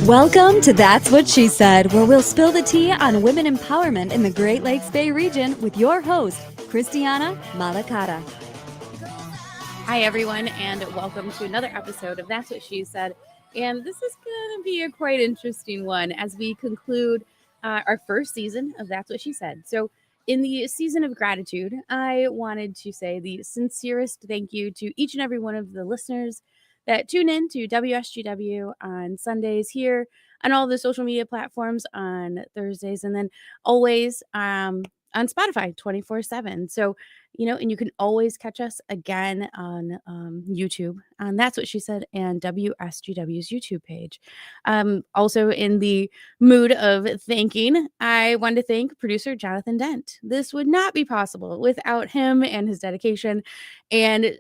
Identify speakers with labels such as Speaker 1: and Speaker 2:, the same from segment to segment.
Speaker 1: Welcome to That's What She Said, where we'll spill the tea on women empowerment in the Great Lakes Bay region with your host, Christiana Malacara.
Speaker 2: Hi, everyone, and welcome to another episode of That's What She Said. And this is going to be a quite interesting one as we conclude our first season of That's What She Said. So in the season of gratitude, I wanted to say the sincerest thank you to each and every one of the listeners that tune in to WSGW on Sundays here on all the social media platforms on Thursdays, and then always on Spotify 24/7. So, and you can always catch us again on YouTube. And That's What She Said, and WSGW's YouTube page. Also in the mood of thanking, I want to thank producer Jonathan Dent. This would not be possible without him and his dedication. And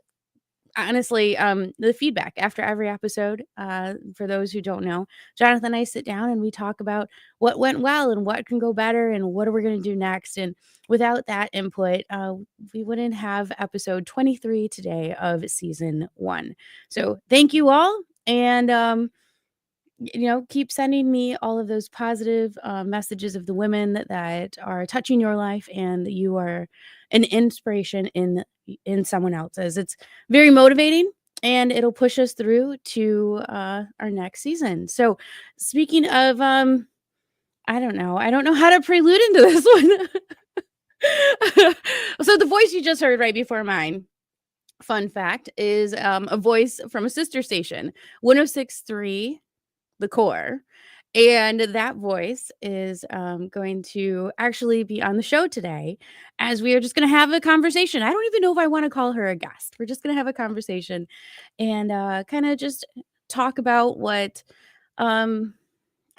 Speaker 2: honestly, the feedback after every episode, for those who don't know, Jonathan and I sit down and we talk about what went well and what can go better and what are we going to do next. And without that input, we wouldn't have episode 23 today of season 1. So thank you all. And, keep sending me all of those positive messages of the women that are touching your life, and you are an inspiration in someone else's. It's very motivating, and it'll push us through to our next season. So speaking of, I don't know how to prelude into this one. So the voice you just heard right before mine, fun fact, is a voice from a sister station, 106.3 The Core. And that voice is going to actually be on the show today, as we are just going to have a conversation. I don't even know if I want to call her a guest. We're just going to have a conversation and kind of just talk about what I don't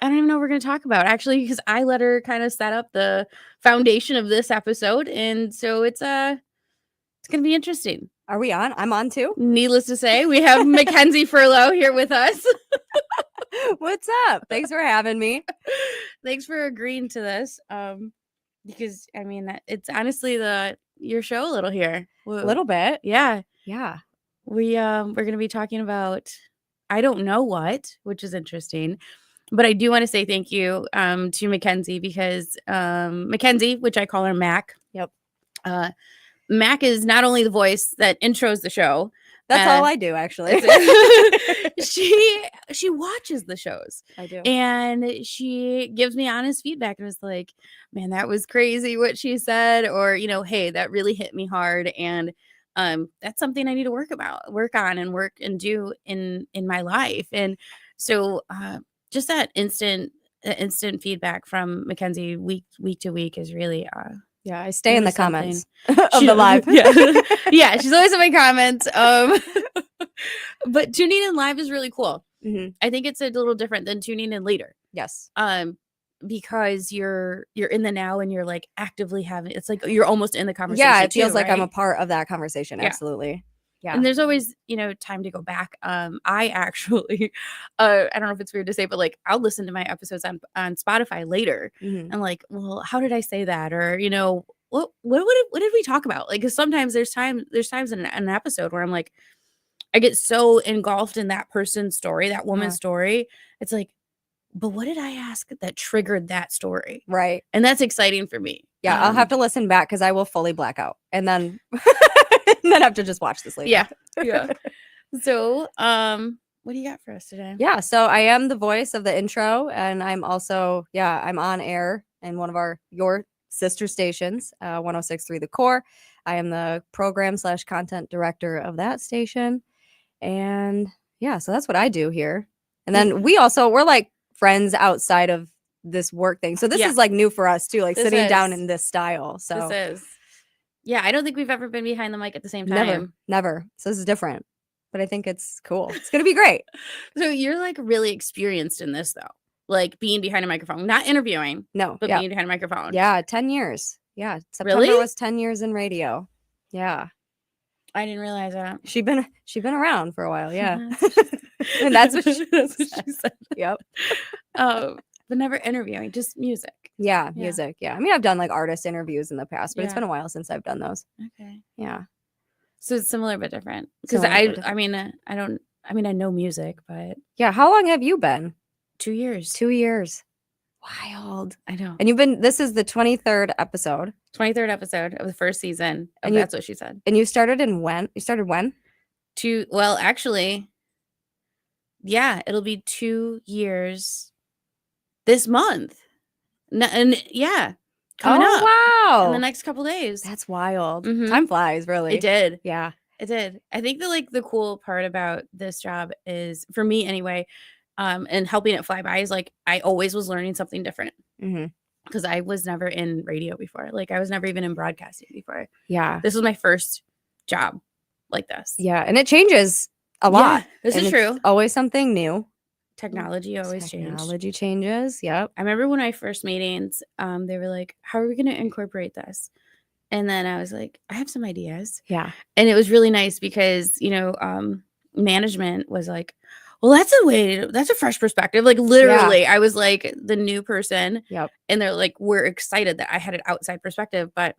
Speaker 2: even know what we're going to talk about, actually, because I let her kind of set up the foundation of this episode. And so it's going to be interesting.
Speaker 3: Are we on? I'm on too.
Speaker 2: Needless to say, we have Kenzie Furlo here with us.
Speaker 3: What's up? Thanks for having me.
Speaker 2: Thanks for agreeing to this. Because I mean, it's honestly your show a little here.
Speaker 3: A little bit.
Speaker 2: Yeah.
Speaker 3: We're
Speaker 2: going to be talking about I don't know what, which is interesting. But I do want to say thank you to Mackenzie, because Mackenzie, which I call her Mac.
Speaker 3: Yep.
Speaker 2: Mac is not only the voice that intros the show.
Speaker 3: That's all I do, actually.
Speaker 2: She watches the shows.
Speaker 3: I do.
Speaker 2: And she gives me honest feedback and was like, man, that was crazy what she said. Or, hey, that really hit me hard. And that's something I need to work on and do in my life. And so just that instant feedback from Mackenzie week to week is really
Speaker 3: yeah, I stay in the comments of
Speaker 2: the
Speaker 3: live.
Speaker 2: Yeah, she's always in my comments. But tuning in live is really cool.
Speaker 3: Mm-hmm.
Speaker 2: I think it's a little different than tuning in later.
Speaker 3: Yes.
Speaker 2: Because you're in the now and you're like actively having. It's like you're almost in the conversation.
Speaker 3: Yeah, it feels
Speaker 2: too,
Speaker 3: like
Speaker 2: right?
Speaker 3: I'm a part of that conversation.
Speaker 2: Yeah.
Speaker 3: Absolutely. Yeah.
Speaker 2: And there's always, time to go back. I actually, I don't know if it's weird to say, but like I'll listen to my episodes on Spotify later,
Speaker 3: Mm-hmm.
Speaker 2: and like, well, how did I say that? Or what did we talk about? Like, because sometimes there's times in an episode where I'm like, I get so engulfed in that person's story, that woman's story. It's like, but what did I ask that triggered that story?
Speaker 3: Right.
Speaker 2: And that's exciting for me.
Speaker 3: Yeah, I'll have to listen back because I will fully black out, and then have to just watch this later.
Speaker 2: Yeah. So, what do you got for us today?
Speaker 3: Yeah, so I am the voice of the intro, and I'm also, I'm on air in one of your sister stations, 106.3 The Core. I am the program/content director of that station. And so that's what I do here. And then we're like friends outside of this work thing. So this is like new for us too, like sitting down in this style. So
Speaker 2: this is. Yeah, I don't think we've ever been behind the mic at the same time.
Speaker 3: Never. So this is different. But I think it's cool. It's going to be great.
Speaker 2: So you're like really experienced in this though. Like being behind a microphone, not interviewing.
Speaker 3: No,
Speaker 2: but being behind a microphone.
Speaker 3: Yeah, 10 years. Yeah, September was 10 years in radio. Yeah.
Speaker 2: I didn't realize that.
Speaker 3: She's been around for a while, yeah. And that's what she said. Yep.
Speaker 2: But never interviewing, just music.
Speaker 3: Yeah, music. Yeah. I mean, I've done like artist interviews in the past, but it's been a while since I've done those.
Speaker 2: Okay.
Speaker 3: Yeah.
Speaker 2: So it's similar but different. Because I know music, but
Speaker 3: yeah. How long have you been
Speaker 2: 2 years.
Speaker 3: 2 years. Wild.
Speaker 2: I know.
Speaker 3: And this is the 23rd episode.
Speaker 2: 23rd episode of the first season of
Speaker 3: And
Speaker 2: That's What She Said.
Speaker 3: And you started when?
Speaker 2: Well, actually, yeah, it'll be 2 years this month. And yeah, coming up
Speaker 3: wow.
Speaker 2: in the next couple days.
Speaker 3: That's wild.
Speaker 2: Mhm.
Speaker 3: Time flies, really.
Speaker 2: It did.
Speaker 3: Yeah.
Speaker 2: It did. I think that like the cool part about this job is, for me anyway, and helping it fly by, is like I always was learning something different.
Speaker 3: Mm-hmm.
Speaker 2: Because I was never in radio before. Like I was never even in broadcasting before.
Speaker 3: Yeah.
Speaker 2: This was my first job like this.
Speaker 3: Yeah. And it changes a lot.
Speaker 2: Yeah, this is
Speaker 3: it's
Speaker 2: true.
Speaker 3: Always something new.
Speaker 2: Technology always changed.
Speaker 3: Technology changes. Yep.
Speaker 2: I remember when I first meetings, they were like, how are we going to incorporate this? And then I was like, I have some ideas.
Speaker 3: Yeah.
Speaker 2: And it was really nice because, management was like, well, that's a fresh perspective. Like literally, I was like the new person.
Speaker 3: Yep.
Speaker 2: And they're like, we're excited that I had an outside perspective. But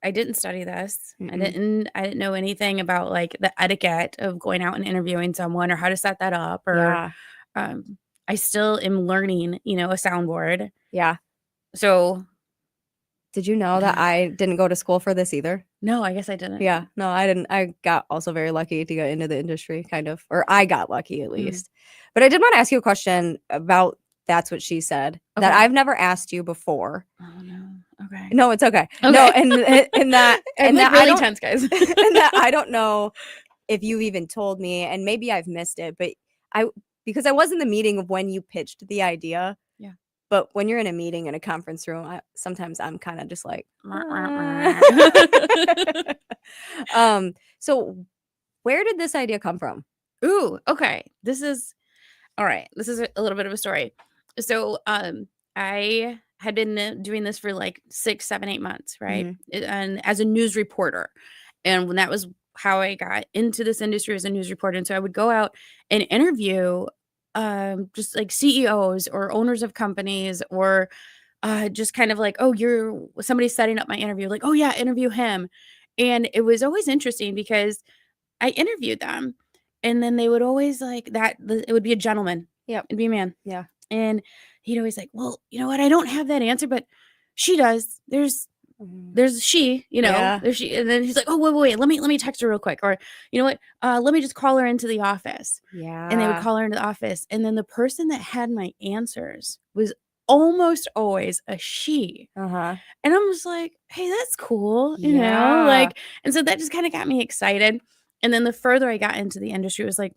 Speaker 2: I didn't study this.
Speaker 3: Mm-mm.
Speaker 2: I didn't know anything about like the etiquette of going out and interviewing someone or how to set that up. Or I still am learning, a soundboard.
Speaker 3: Yeah.
Speaker 2: So
Speaker 3: did you know that I didn't go to school for this either?
Speaker 2: No, I guess I didn't.
Speaker 3: Yeah. No, I didn't. I got also very lucky to get into the industry, kind of. Or I got lucky at least. But I did want to ask you a question about That's What She Said that I've never asked you before.
Speaker 2: Oh no. Okay.
Speaker 3: No, it's okay. No, and that
Speaker 2: I'm like really tense, guys.
Speaker 3: and that I don't know if you've even told me, and maybe I've missed it, but because I was in the meeting of when you pitched the idea.
Speaker 2: Yeah.
Speaker 3: But when you're in a meeting in a conference room, sometimes I'm kind of just like, so where did this idea come from?
Speaker 2: Ooh, okay. This is all right. This is a little bit of a story. So, I had been doing this for like 6, 7, 8 months, right? And as a news reporter, and when that was how I got into this industry as a news reporter. And so I would go out and interview just like CEOs or owners of companies, or just kind of like, oh, somebody's setting up my interview. Like, oh yeah, interview him. And it was always interesting because I interviewed them, and then they would always like it would be a gentleman.
Speaker 3: Yeah.
Speaker 2: It'd be a man.
Speaker 3: Yeah.
Speaker 2: And he'd always like, well, you know what? I don't have that answer, but she does. There's she, there's she. And then he's like, oh, wait, let me text her real quick. Or you know what? Let me just call her into the office.
Speaker 3: Yeah.
Speaker 2: And they would call her into the office. And then the person that had my answers was almost always a she.
Speaker 3: Uh-huh.
Speaker 2: And I'm just like, hey, that's cool. You know, like, and so that just kind of got me excited. And then the further I got into the industry, it was like,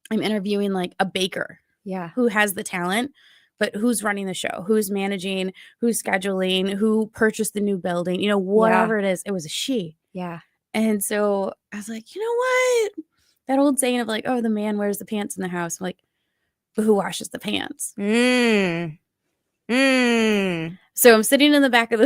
Speaker 2: I'm interviewing like a baker.
Speaker 3: Yeah.
Speaker 2: Who has the talent, but who's running the show, who's managing, who's scheduling, who purchased the new building, whatever it is, it was a she.
Speaker 3: Yeah.
Speaker 2: And so I was like, you know what? That old saying of like, oh, the man wears the pants in the house. I'm like, but who washes the pants? So I'm sitting in the back of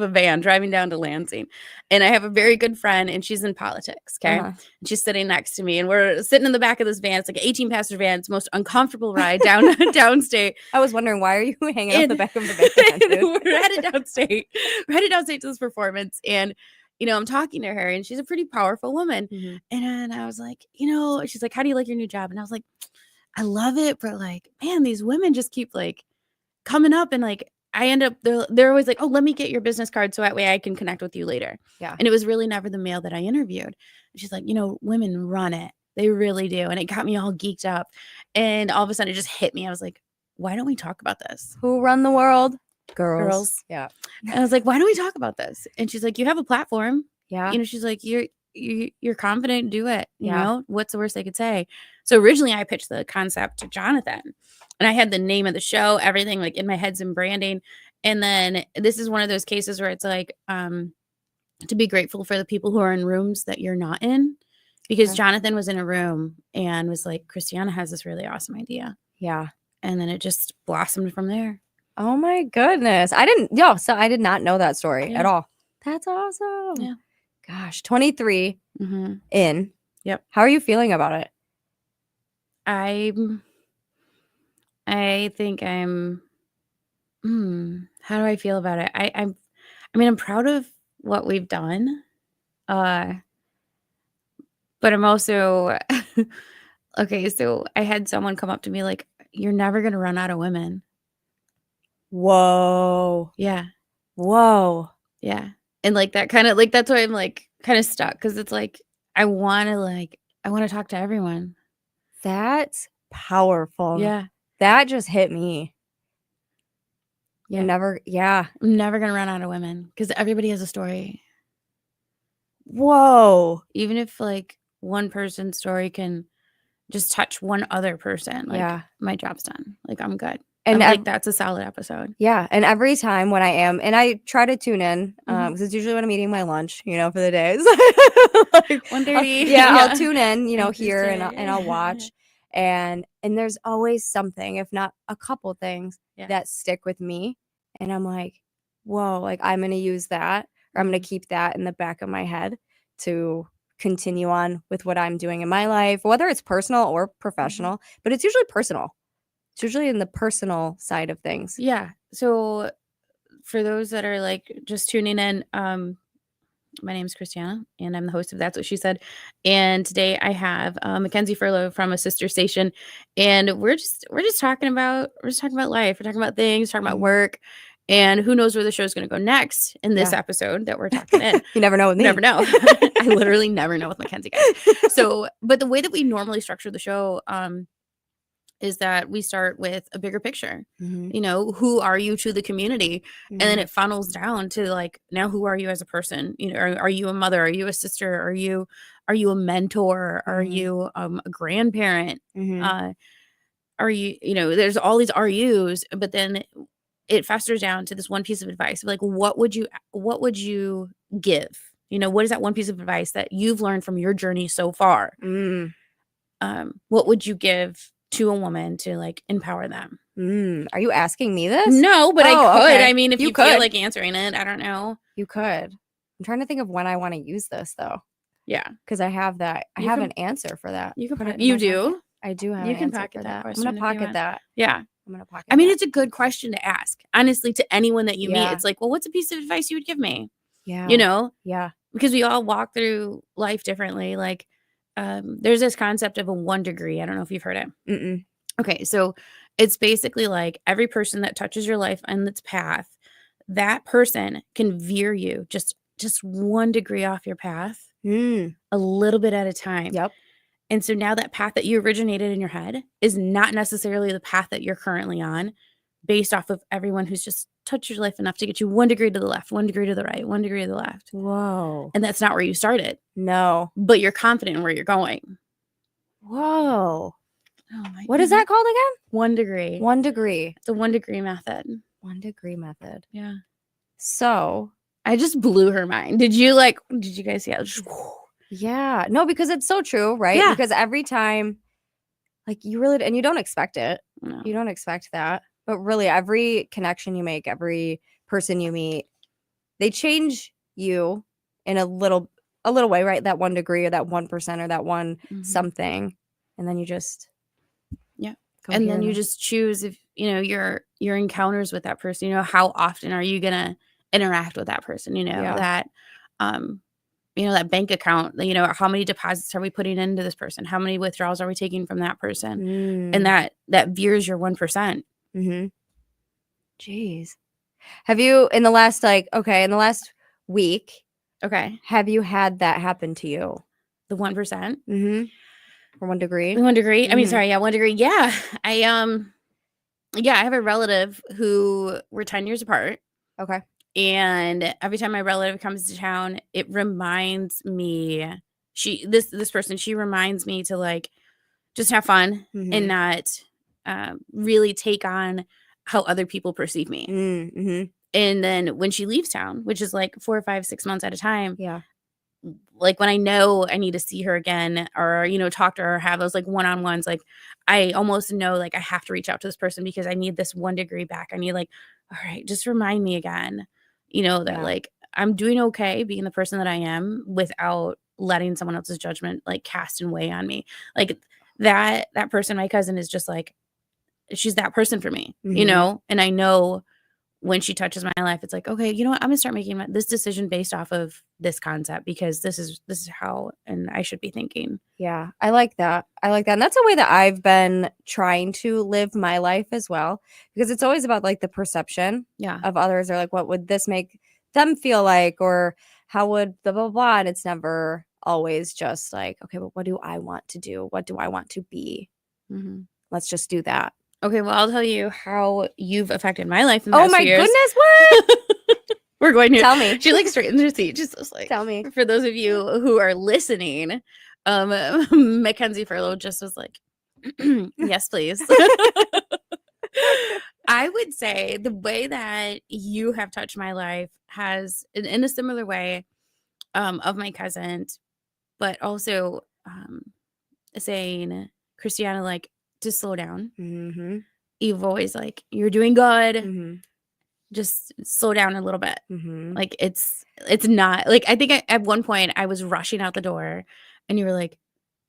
Speaker 2: a van driving down to Lansing, and I have a very good friend, and she's in politics. Okay. And she's sitting next to me, and we're sitting in the back of this van. It's like an 18-passenger van. It's the most uncomfortable ride downstate.
Speaker 3: I was wondering, why are you hanging out the back of the van?
Speaker 2: We're headed downstate. We're headed downstate to this performance. And, I'm talking to her, and she's a pretty powerful woman. And I was like, she's like, how do you like your new job? And I was like, I love it. But like, man, these women just keep like coming up, and like I end up they're always like, oh, let me get your business card so that way I can connect with you later.
Speaker 3: Yeah.
Speaker 2: And it was really never the male that I interviewed. And she's like, women run it. They really do. And it got me all geeked up. And all of a sudden it just hit me. I was like, why don't we talk about this?
Speaker 3: Who run the world? Girls.
Speaker 2: Yeah. And I was like, why don't we talk about this? And she's like, you have a platform.
Speaker 3: Yeah.
Speaker 2: She's like, you're confident, do it. You know, what's the worst they could say? So originally I pitched the concept to Jonathan, and I had the name of the show, everything like in my head, some branding. And then this is one of those cases where it's like, to be grateful for the people who are in rooms that you're not in, because Jonathan was in a room and was like, Christiana has this really awesome idea.
Speaker 3: Yeah.
Speaker 2: And then it just blossomed from there.
Speaker 3: Oh my goodness. I did not know that story at all. That's awesome.
Speaker 2: Yeah.
Speaker 3: Gosh, 23 in.
Speaker 2: Yep.
Speaker 3: How are you feeling about it?
Speaker 2: I think I'm how do I feel about it? I'm proud of what we've done. But I'm also Okay, so I had someone come up to me like, "You're never gonna run out of women."
Speaker 3: Whoa.
Speaker 2: Yeah,
Speaker 3: Whoa.
Speaker 2: yeah, and like that kind of like that's why I'm like kind of stuck because it's like I want to talk to everyone.
Speaker 3: That's powerful.
Speaker 2: Yeah,
Speaker 3: That just hit me.
Speaker 2: yeah.
Speaker 3: Yeah.
Speaker 2: I'm never gonna run out of women because everybody has a story.
Speaker 3: Whoa.
Speaker 2: Even if like one person's story can just touch one other person, like
Speaker 3: Yeah.
Speaker 2: my job's done. Like I'm good.
Speaker 3: And
Speaker 2: I'm like that's a solid episode.
Speaker 3: yeah, and every time when I am, and I try to tune in,
Speaker 2: Mhm.
Speaker 3: because it's usually when I'm eating my lunch, for the days. Like,
Speaker 2: 1:30.
Speaker 3: I'll tune in,
Speaker 2: And
Speaker 3: here and I'll
Speaker 2: Christiana.
Speaker 3: watch, and there's always something, if not a couple things,
Speaker 2: Yeah.
Speaker 3: that stick with me, and I'm like, whoa, like I'm gonna use that, or I'm gonna keep that in the back of my head to continue on with what I'm doing in my life, whether it's personal or professional, but it's usually personal. It's usually in the personal side of things.
Speaker 2: Yeah. So for those that are like just tuning in, my name is Christiana and I'm the host of That's What She Said. And today I have Kenzie Furlo from a sister station. And we're just talking about life. We're talking about things, talking about work. And who knows where the show's gonna go next in this episode that we're talking in.
Speaker 3: You never know with me.
Speaker 2: Never know. I literally never know with Mackenzie, guys. So, but the way that we normally structure the show, is that we start with a bigger picture. Who are you to the community? And then it funnels down to like, now who are you as a person? Are you a mother? Are you a sister? Are you a mentor? Are you a grandparent? Are you, there's all these RUs, but then it festers down to this one piece of advice of like, what would you give? What is that one piece of advice that you've learned from your journey so far? What would you give to a woman to like empower them?
Speaker 3: Are you asking me this?
Speaker 2: No, but I could.
Speaker 3: Okay.
Speaker 2: I mean, if you
Speaker 3: could.
Speaker 2: feel like answering it, I don't know.
Speaker 3: You could. I'm trying to think of when I want to use this though.
Speaker 2: Yeah,
Speaker 3: because I have that. I have an answer for that.
Speaker 2: You can
Speaker 3: put it.
Speaker 2: You do.
Speaker 3: Pocket. I do have.
Speaker 2: You
Speaker 3: an
Speaker 2: can
Speaker 3: answer
Speaker 2: pocket
Speaker 3: for
Speaker 2: that
Speaker 3: I'm
Speaker 2: question.
Speaker 3: gonna pocket that.
Speaker 2: Yeah,
Speaker 3: I'm gonna pocket.
Speaker 2: I mean,
Speaker 3: that.
Speaker 2: it's a good question to ask, honestly, to anyone that you meet.
Speaker 3: Yeah.
Speaker 2: It's like, well, what's a piece of advice you would give me?
Speaker 3: Yeah.
Speaker 2: Yeah, because we all walk through life differently. Like, there's this concept of a 1 degree. I don't know if you've heard it.
Speaker 3: Mm-mm.
Speaker 2: Okay, so it's basically like every person that touches your life on its path, that person can veer you just 1 degree off your path, a little bit at a time.
Speaker 3: Yep.
Speaker 2: And so now that path that you originated in your head is not necessarily the path that you're currently on, based off of everyone who's just touched your life enough to get you 1 degree to the left, 1 degree to the right, 1 degree to the left.
Speaker 3: Whoa.
Speaker 2: And that's not where you started.
Speaker 3: No.
Speaker 2: But you're confident in where you're going.
Speaker 3: Whoa.
Speaker 2: Oh my
Speaker 3: What is that called again?
Speaker 2: 1 degree.
Speaker 3: 1 degree.
Speaker 2: It's a 1 degree method.
Speaker 3: 1 degree method.
Speaker 2: Yeah.
Speaker 3: So
Speaker 2: I just blew her mind. Did you guys see it?
Speaker 3: Yeah. No, because it's so true, right?
Speaker 2: Yeah.
Speaker 3: Because every time, like you really, and you don't expect it.
Speaker 2: No.
Speaker 3: You don't expect that. But really, every connection you make, every person you meet, they change you in a little way, right? That 1 degree or that 1% or that one something. And then you just
Speaker 2: and then you just choose if your encounters with that person, how often are you gonna interact with that person, that that bank account, how many deposits are we putting into this person, how many withdrawals are we taking from that person, and that veers your 1%.
Speaker 3: Jeez. Have you in the last week, have you had that happen to you?
Speaker 2: The 1%?
Speaker 3: For 1 degree.
Speaker 2: 1 degree. I mean, sorry, 1 degree. Yeah. I have a relative who we're 10 years apart.
Speaker 3: Okay.
Speaker 2: And every time my relative comes to town, it reminds me, this person, she reminds me to like just have fun and not really take on how other people perceive me. And then when she leaves town, which is like 4 or 5, 6 months at a time, like when I know I need to see her again or, talk to her or have those like one-on-ones, like I almost know like I have to reach out to this person because I need this 1 degree back. I need like, all right, just remind me again, that like I'm doing okay being the person that I am without letting someone else's judgment like cast and weigh on me. Like that person, my cousin, is just like, she's that person for me, and I know when she touches my life, it's like, okay, you know what? I'm gonna start making this decision based off of this concept because this is how and I should be thinking.
Speaker 3: Yeah, I like that. And that's a way that I've been trying to live my life as well, because it's always about like the perception of others, or like what would this make them feel like, or how would blah blah blah. And it's never always just like, okay, but what do I want to do? What do I want to be?
Speaker 2: Mm-hmm.
Speaker 3: Let's just do that.
Speaker 2: Okay, well, I'll tell you how you've affected my life in the
Speaker 3: Oh
Speaker 2: past
Speaker 3: my
Speaker 2: few years.
Speaker 3: goodness, what?
Speaker 2: We're going to
Speaker 3: Tell me.
Speaker 2: She like straightens her seat. Just was like,
Speaker 3: Tell me.
Speaker 2: For those of you who are listening, Mackenzie Furlo just was like, yes, please. I would say the way that you have touched my life has, in a similar way, of my cousin, but also saying, Christiana, like, to slow down.
Speaker 3: Mm-hmm.
Speaker 2: You've always like, you're doing good.
Speaker 3: Mm-hmm.
Speaker 2: Just slow down a little bit.
Speaker 3: Mm-hmm.
Speaker 2: Like it's not like, I think at one point I was rushing out the door and you were like,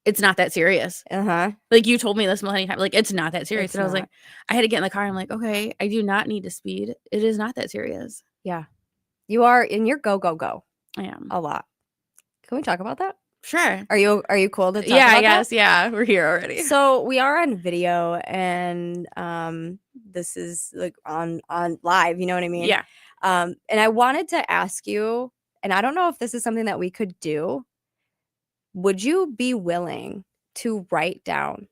Speaker 2: it's not that serious. Like you told me this many times, like it's not that serious. And I was like, I had to get in the car. I'm like, okay, I do not need to speed. It is not that serious.
Speaker 3: Yeah. You are in your go.
Speaker 2: I am.
Speaker 3: A lot. Can we talk about that?
Speaker 2: Sure.
Speaker 3: Are you cool to talk
Speaker 2: yeah,
Speaker 3: about
Speaker 2: I guess.
Speaker 3: that?
Speaker 2: Yeah, we're here already.
Speaker 3: So we are on video, and this is like on live, you know what I mean?
Speaker 2: Yeah.
Speaker 3: And I wanted to ask you, and I don't know if this is something that we could do. Would you be willing to write down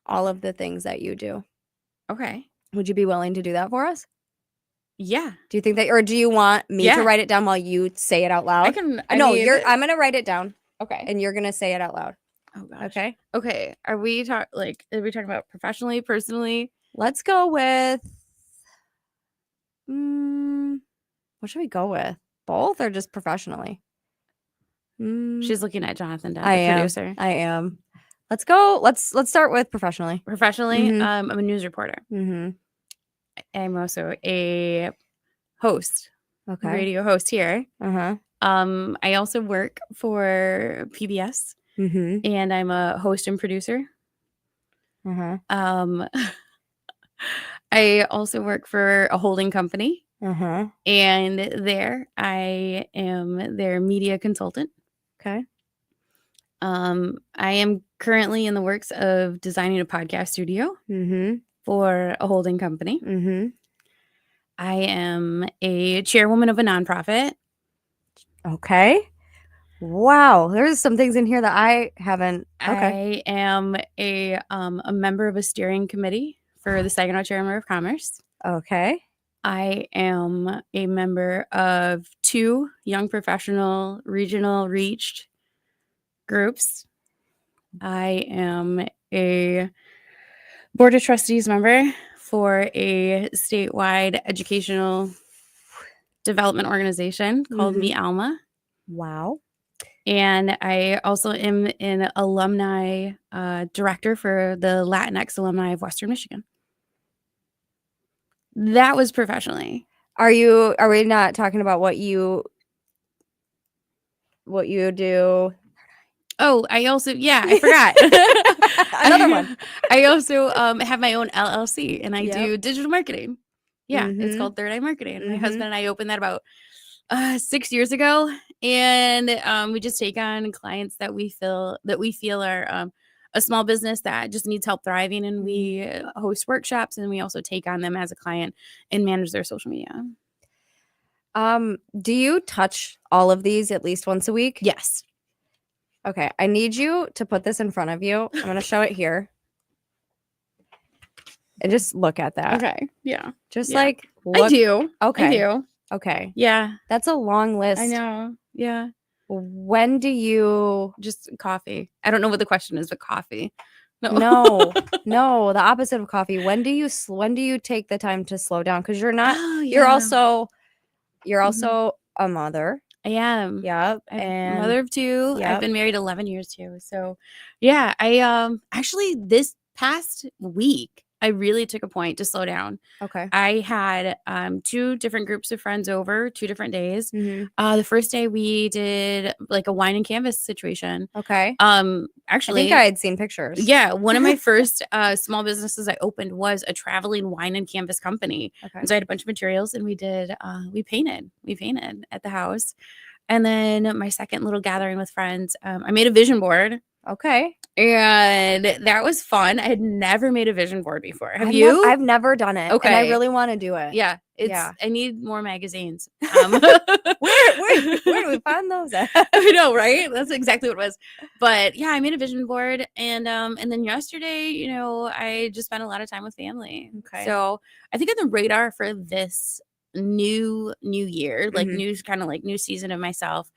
Speaker 3: all of the things that you do?
Speaker 2: Okay.
Speaker 3: Would you be willing to do that for us?
Speaker 2: Yeah.
Speaker 3: Do you think that, or do you want me to write it down while you say it out loud? I'm going to write it down.
Speaker 2: Okay.
Speaker 3: And you're going to say it out loud.
Speaker 2: Oh gosh.
Speaker 3: Okay.
Speaker 2: Okay. Are we talking about professionally, personally?
Speaker 3: Let's go with what should we go with? Both or just professionally?
Speaker 2: She's looking at Jonathan, the producer.
Speaker 3: I am. Let's go. Let's start with professionally.
Speaker 2: Professionally, I'm a news reporter.
Speaker 3: Mm-hmm.
Speaker 2: I'm also a host.
Speaker 3: Okay.
Speaker 2: Radio host here.
Speaker 3: Uh-huh.
Speaker 2: I also work for PBS, and I'm a host and producer.
Speaker 3: Uh-huh.
Speaker 2: I also work for a holding company,
Speaker 3: uh-huh.
Speaker 2: and there I am their media consultant.
Speaker 3: Okay.
Speaker 2: I am currently in the works of designing a podcast studio for a holding company. I am a chairwoman of a nonprofit.
Speaker 3: Okay. Wow. There's some things in here that I haven't. Okay.
Speaker 2: I am a member of a steering committee for the Saginaw Chamber of Commerce.
Speaker 3: Okay.
Speaker 2: I am a member of 2 young professional regional reached groups. I am a board of trustees member for a statewide educational development organization called Me Alma.
Speaker 3: Wow.
Speaker 2: And I also am an alumni director for the Latinx alumni of Western Michigan. That was professionally.
Speaker 3: Are we not talking about what you do?
Speaker 2: Oh, I also, I forgot.
Speaker 3: Another one.
Speaker 2: I also have my own LLC and I do digital marketing. Yeah, it's called Third Eye Marketing. My husband and I opened that about 6 years ago, and we just take on clients that we feel are a small business that just needs help thriving, and we host workshops, and we also take on them as a client and manage their social media.
Speaker 3: Do you touch all of these at least once a week?
Speaker 2: Yes.
Speaker 3: Okay, I need you to put this in front of you. I'm going to show it here. And just look at that.
Speaker 2: Okay. Yeah.
Speaker 3: Just like look.
Speaker 2: I do.
Speaker 3: Okay.
Speaker 2: I do.
Speaker 3: Okay.
Speaker 2: Yeah.
Speaker 3: That's a long list.
Speaker 2: I know. Yeah.
Speaker 3: When do you
Speaker 2: just coffee? I don't know what the question is, but coffee.
Speaker 3: No, the opposite of coffee. When do you take the time to slow down? Because you're not.
Speaker 2: Oh, yeah.
Speaker 3: You're also a mother.
Speaker 2: I am.
Speaker 3: Yep.
Speaker 2: And mother of 2.
Speaker 3: Yep.
Speaker 2: I've been married 11 years too. So yeah, I actually this past week I really took a point to slow down.
Speaker 3: Okay.
Speaker 2: I had 2 different groups of friends over 2 different days.
Speaker 3: Mm-hmm.
Speaker 2: The first day we did like a wine and canvas situation.
Speaker 3: Okay. I
Speaker 2: Actually,
Speaker 3: think I had seen pictures.
Speaker 2: yeah, one of my first small businesses I opened was a traveling wine and canvas company.
Speaker 3: Okay.
Speaker 2: And so I had a bunch of materials, and we painted at the house. And then my second little gathering with friends, I made a vision board.
Speaker 3: Okay.
Speaker 2: And that was fun. I had never made a vision board before. Have you?
Speaker 3: I've never done it.
Speaker 2: Okay.
Speaker 3: And I really want to do it.
Speaker 2: Yeah.
Speaker 3: Yeah.
Speaker 2: I need more magazines.
Speaker 3: Where do we find those at?
Speaker 2: I know, right? That's exactly what it was. But yeah, I made a vision board, and then yesterday, I just spent a lot of time with family.
Speaker 3: Okay.
Speaker 2: So I think on the radar for this new year, like new season of myself,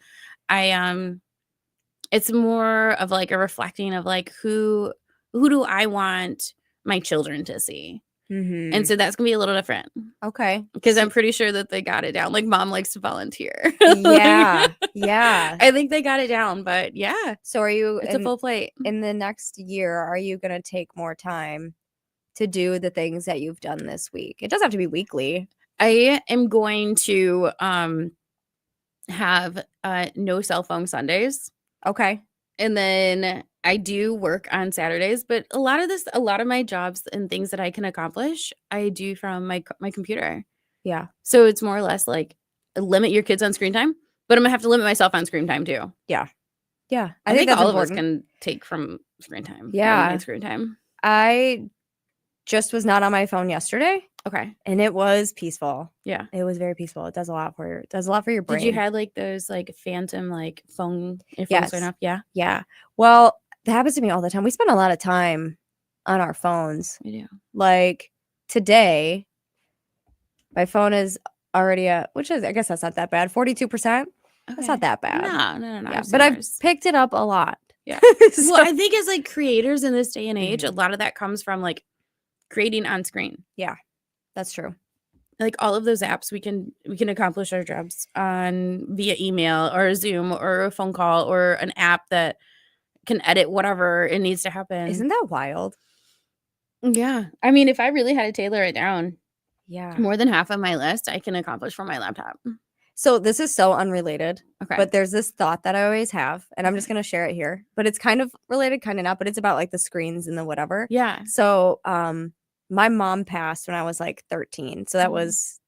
Speaker 2: it's more of like a reflecting of like who do I want my children to see.
Speaker 3: Mm-hmm.
Speaker 2: And so that's gonna be a little different.
Speaker 3: Okay.
Speaker 2: Because I'm pretty sure that they got it down. Like, mom likes to volunteer.
Speaker 3: Yeah. Yeah.
Speaker 2: I think they got it down, but yeah.
Speaker 3: So are you
Speaker 2: It's a full plate.
Speaker 3: in the next year, are you going to take more time to do the things that you've done this week? It doesn't have to be weekly.
Speaker 2: I am going to have no cell phone Sundays.
Speaker 3: Okay.
Speaker 2: And then I do work on Saturdays, but a lot of my jobs and things that I can accomplish, I do from my computer.
Speaker 3: Yeah.
Speaker 2: So it's more or less like limit your kids on screen time, but I'm gonna have to limit myself on screen time too.
Speaker 3: Yeah. Yeah.
Speaker 2: I think
Speaker 3: that's
Speaker 2: all
Speaker 3: important.
Speaker 2: of us can take from screen time.
Speaker 3: Yeah.
Speaker 2: Screen time.
Speaker 3: I just was not on my phone yesterday.
Speaker 2: Okay.
Speaker 3: And it was peaceful.
Speaker 2: Yeah.
Speaker 3: It was very peaceful. It does a lot for your brain.
Speaker 2: Did you have like those like phantom like phone if
Speaker 3: Yes.
Speaker 2: going off? Yeah.
Speaker 3: Yeah. Well, that happens to me all the time. We spend a lot of time on our phones.
Speaker 2: We do.
Speaker 3: Like today, my phone is already at, which is, I guess that's not that bad. 42%. That's not that bad.
Speaker 2: No.
Speaker 3: Yeah, but I've picked it up a lot.
Speaker 2: Yeah.
Speaker 3: So-
Speaker 2: Well, I think as like creators in this day and age, a lot of that comes from like creating on screen.
Speaker 3: Yeah, that's true.
Speaker 2: Like all of those apps, we can accomplish our jobs on via email or a Zoom or a phone call or an app that can edit whatever it needs to happen.
Speaker 3: Isn't that wild?
Speaker 2: Yeah. I mean, if I really had to tailor it down,
Speaker 3: Yeah.
Speaker 2: more than half of my list I can accomplish from my laptop.
Speaker 3: So this is so unrelated.
Speaker 2: Okay.
Speaker 3: But there's this thought that I always have, and I'm just going to share it here. But it's kind of related, kind of not, but it's about like the screens and the whatever.
Speaker 2: Yeah.
Speaker 3: So my mom passed when I was like 13. So that was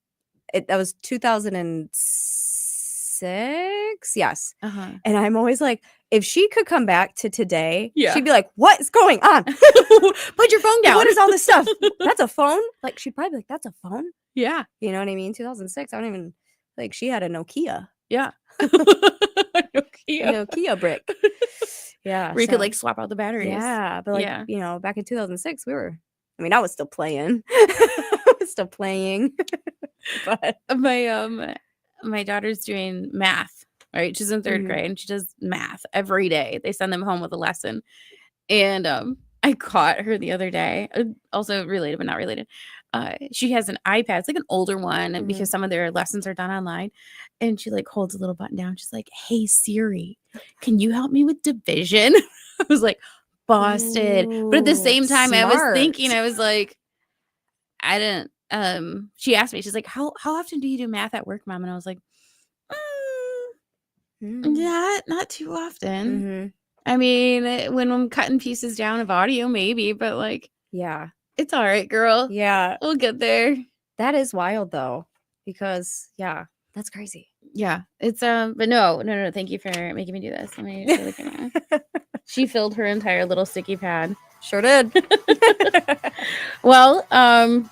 Speaker 3: 2006. Yes.
Speaker 2: Uh-huh.
Speaker 3: And I'm always like, if she could come back to today,
Speaker 2: Yeah.
Speaker 3: she'd be like, what is going on?
Speaker 2: Put your phone down.
Speaker 3: What is all this stuff? That's a phone? Like, she'd probably be like, that's a phone?
Speaker 2: Yeah.
Speaker 3: You know what I mean? 2006. I don't even, like, she had a Nokia.
Speaker 2: Yeah.
Speaker 3: Nokia brick. Yeah.
Speaker 2: Where you could like swap out the batteries.
Speaker 3: Yeah. But like,
Speaker 2: Yeah.
Speaker 3: back in 2006, I was still playing. I was still playing. But
Speaker 2: My daughter's doing math, right? She's in 3rd grade and she does math every day. They send them home with a lesson. And I caught her the other day, also related but not related. She has an iPad. It's like an older one because some of their lessons are done online. And she like holds a little button down. She's like, "Hey Siri, can you help me with division?" I was like, busted. But at the same time, I was
Speaker 3: smart.
Speaker 2: thinking, I was like, I didn't. She asked me, she's like, how often do you do math at work, Mom? And I was like, not too often.
Speaker 3: Mm-hmm.
Speaker 2: I mean, when I'm cutting pieces down of audio, maybe, but like,
Speaker 3: Yeah.
Speaker 2: it's all right, girl.
Speaker 3: Yeah.
Speaker 2: We'll get there.
Speaker 3: That is wild though, because that's crazy.
Speaker 2: Yeah. It's but no. Thank you for making me do this. Let me look at it. She filled her entire little sticky pad.
Speaker 3: Sure did.
Speaker 2: Well, that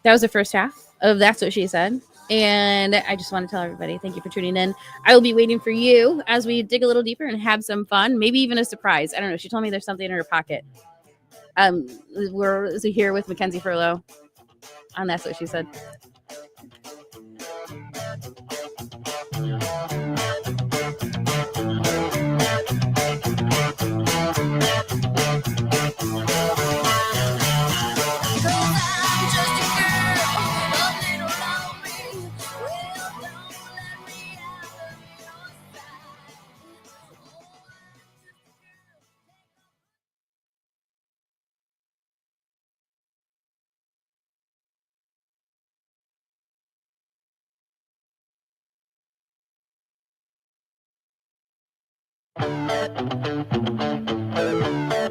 Speaker 2: was the first half of That's What She Said. And I just want to tell everybody, thank you for tuning in. I will be waiting for you as we dig a little deeper and have some fun, maybe even a surprise. I don't know. She told me there's something in her pocket. We're here with Kenzie Furlo on That's What She Said.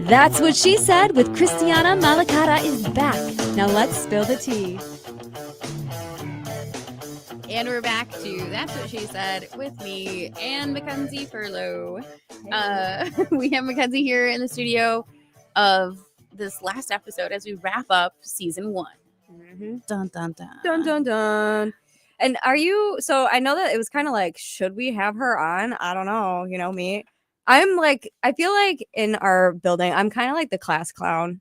Speaker 1: That's What She Said with Christiana Malacara is back. Now let's spill the tea.
Speaker 2: And we're back to That's What She Said with me and Mackenzie Furlo. We have Mackenzie here in the studio of this last episode as we wrap up season 1.
Speaker 3: Mm-hmm.
Speaker 2: Dun, dun, dun.
Speaker 3: Dun, dun, dun. And are you, so I know that it was kind of like, should we have her on? I don't know, you know me. I'm like, I feel like in our building, I'm kind of like the class clown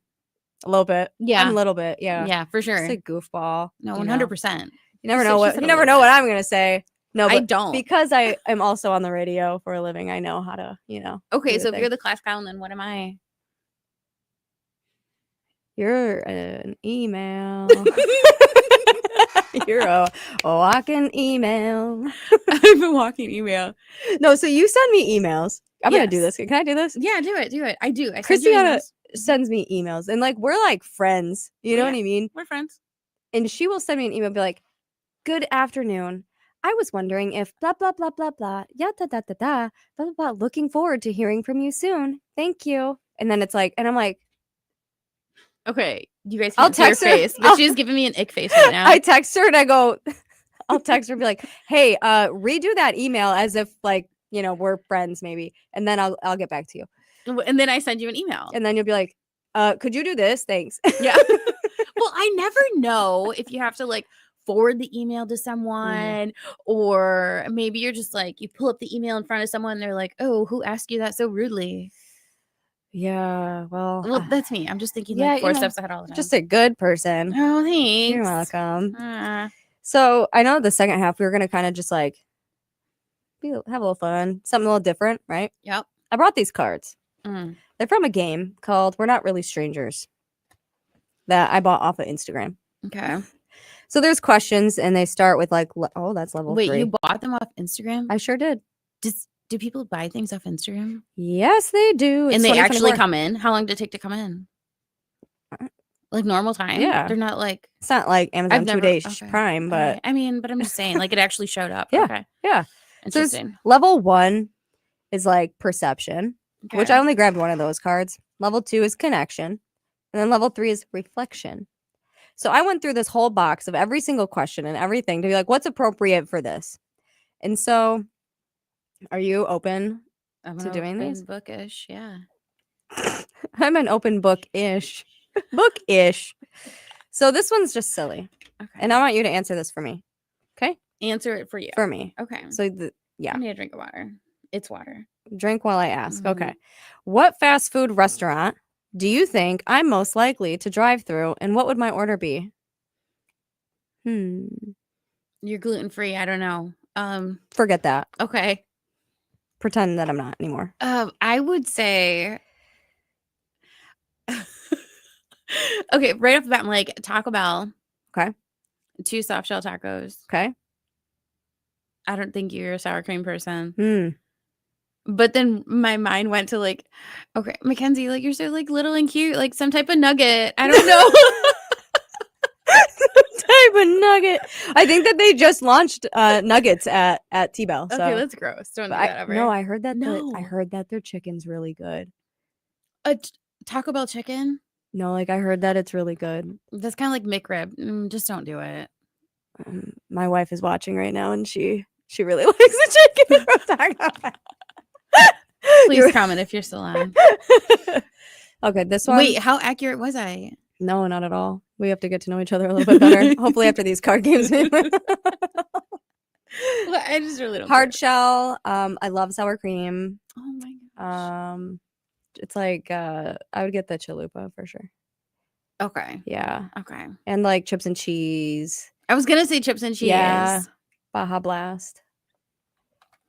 Speaker 3: a little bit.
Speaker 2: Yeah.
Speaker 3: I'm a little bit, yeah.
Speaker 2: Yeah, for sure.
Speaker 3: Just a goofball.
Speaker 2: No,
Speaker 3: you know.
Speaker 2: 100%.
Speaker 3: You never
Speaker 2: So
Speaker 3: know
Speaker 2: she
Speaker 3: what,
Speaker 2: said
Speaker 3: you
Speaker 2: a
Speaker 3: never
Speaker 2: little
Speaker 3: know
Speaker 2: bit.
Speaker 3: what I'm going to say. No,
Speaker 2: I
Speaker 3: but
Speaker 2: don't.
Speaker 3: because I am also on the radio for a living, I know how to, you know.
Speaker 2: Okay,
Speaker 3: do
Speaker 2: so
Speaker 3: the
Speaker 2: if
Speaker 3: thing.
Speaker 2: you're the class clown, then what am I?
Speaker 3: You're an email. You're a walking email.
Speaker 2: I'm a walking email.
Speaker 3: No, so you send me emails. I'm gonna do
Speaker 2: Yes.
Speaker 3: this. Can I do this?
Speaker 2: Yeah, do it. I do. I send you
Speaker 3: Christiana
Speaker 2: emails.
Speaker 3: sends me emails, and like we're like friends. You know
Speaker 2: Yeah.
Speaker 3: what I mean?
Speaker 2: We're friends.
Speaker 3: And she will send me an email, be like, "Good afternoon. I was wondering if blah blah blah blah blah da da da da da blah blah blah. Looking forward to hearing from you soon. Thank you." And then it's like, and I'm like,
Speaker 2: Okay, you guys
Speaker 3: I'll
Speaker 2: can't see her
Speaker 3: text her.
Speaker 2: face, but she's giving me an ick face right now.
Speaker 3: I text her and I go, I'll text her and be like, "Hey, redo that email as if like, you know, we're friends maybe." And then I'll get back to you.
Speaker 2: And then I send you an email.
Speaker 3: And then you'll be like, could you do this? Thanks.
Speaker 2: Yeah. Well, I never know if you have to like forward the email to someone, or maybe you're just like, you pull up the email in front of someone and they're like, "Oh, who asked you that so rudely?"
Speaker 3: Yeah,
Speaker 2: Well, that's me. I'm just thinking
Speaker 3: yeah,
Speaker 2: like 4
Speaker 3: you know,
Speaker 2: steps ahead all the time.
Speaker 3: just a good person.
Speaker 2: Oh, thanks.
Speaker 3: You're welcome.
Speaker 2: Uh,
Speaker 3: So I know the second half we were gonna kind of just like have a little fun, something a little different, right?
Speaker 2: yep.
Speaker 3: I brought these cards.
Speaker 2: Mm.
Speaker 3: They're from a game called We're Not Really Strangers that I bought off of Instagram.
Speaker 2: Okay.
Speaker 3: So there's questions and they start with like, oh, that's level
Speaker 2: Wait,
Speaker 3: 3.
Speaker 2: you bought them off Instagram?
Speaker 3: I sure did.
Speaker 2: Do people buy things off Instagram?
Speaker 3: Yes, they do. It's
Speaker 2: And they actually
Speaker 3: 2024.
Speaker 2: come in? How long did it take to come in? Like normal time?
Speaker 3: Yeah.
Speaker 2: They're not like
Speaker 3: It's not like Amazon 2 days
Speaker 2: okay.
Speaker 3: Prime, but
Speaker 2: Okay. I mean, but I'm just saying, like it actually showed up.
Speaker 3: Yeah.
Speaker 2: Okay.
Speaker 3: yeah. So there's
Speaker 2: Interesting.
Speaker 3: level 1 is like perception, which I only grabbed one of those cards. Level 2 is connection. And then level 3 is reflection. So I went through this whole box of every single question and everything to be like, what's appropriate for this? And so are you open to doing these?
Speaker 2: Bookish, yeah.
Speaker 3: I'm an open book-ish. Book-ish. So this one's just silly.
Speaker 2: Okay.
Speaker 3: And I want you to answer this for me. Okay?
Speaker 2: Answer it for you.
Speaker 3: For me.
Speaker 2: Okay.
Speaker 3: So yeah.
Speaker 2: I need a drink of water. It's water.
Speaker 3: Drink while I ask.
Speaker 2: Mhm.
Speaker 3: Okay. What fast food restaurant do you think I'm most likely to drive through, and what would my order be?
Speaker 2: You're gluten free. I don't know.
Speaker 3: Forget that.
Speaker 2: Okay.
Speaker 3: Pretend that I'm not anymore.
Speaker 2: I would say okay, right off the bat, I'm like Taco Bell.
Speaker 3: Okay.
Speaker 2: 2 soft shell tacos.
Speaker 3: Okay.
Speaker 2: I don't think you're a sour cream person.
Speaker 3: Hmm.
Speaker 2: But then my mind went to like, okay, Mackenzie, like you're so like little and cute, like some type of nugget. I don't know.
Speaker 3: Type of nugget. I think that they just launched nuggets at T-Bell. So.
Speaker 2: Okay, that's gross. Don't do that ever.
Speaker 3: No, I heard that.
Speaker 2: No.
Speaker 3: I heard that their chicken's really good.
Speaker 2: Taco Bell chicken.
Speaker 3: No, like I heard that it's really good.
Speaker 2: That's kind of like McRib. Just don't do it.
Speaker 3: My wife is watching right now, and she really likes the chicken from Taco Bell.
Speaker 2: Please comment if you're still on.
Speaker 3: Okay, this one.
Speaker 2: Wait, how accurate was I?
Speaker 3: No, not at all. We have to get to know each other a little bit better. Hopefully, after these card games.
Speaker 2: Well, I just really don't.
Speaker 3: Hard
Speaker 2: care.
Speaker 3: shell. I love sour cream.
Speaker 2: Oh my gosh.
Speaker 3: It's like I would get the chalupa for sure.
Speaker 2: Okay.
Speaker 3: Yeah,
Speaker 2: Okay.
Speaker 3: and like chips and cheese.
Speaker 2: I was gonna say chips and cheese.
Speaker 3: Yeah. Baja Blast.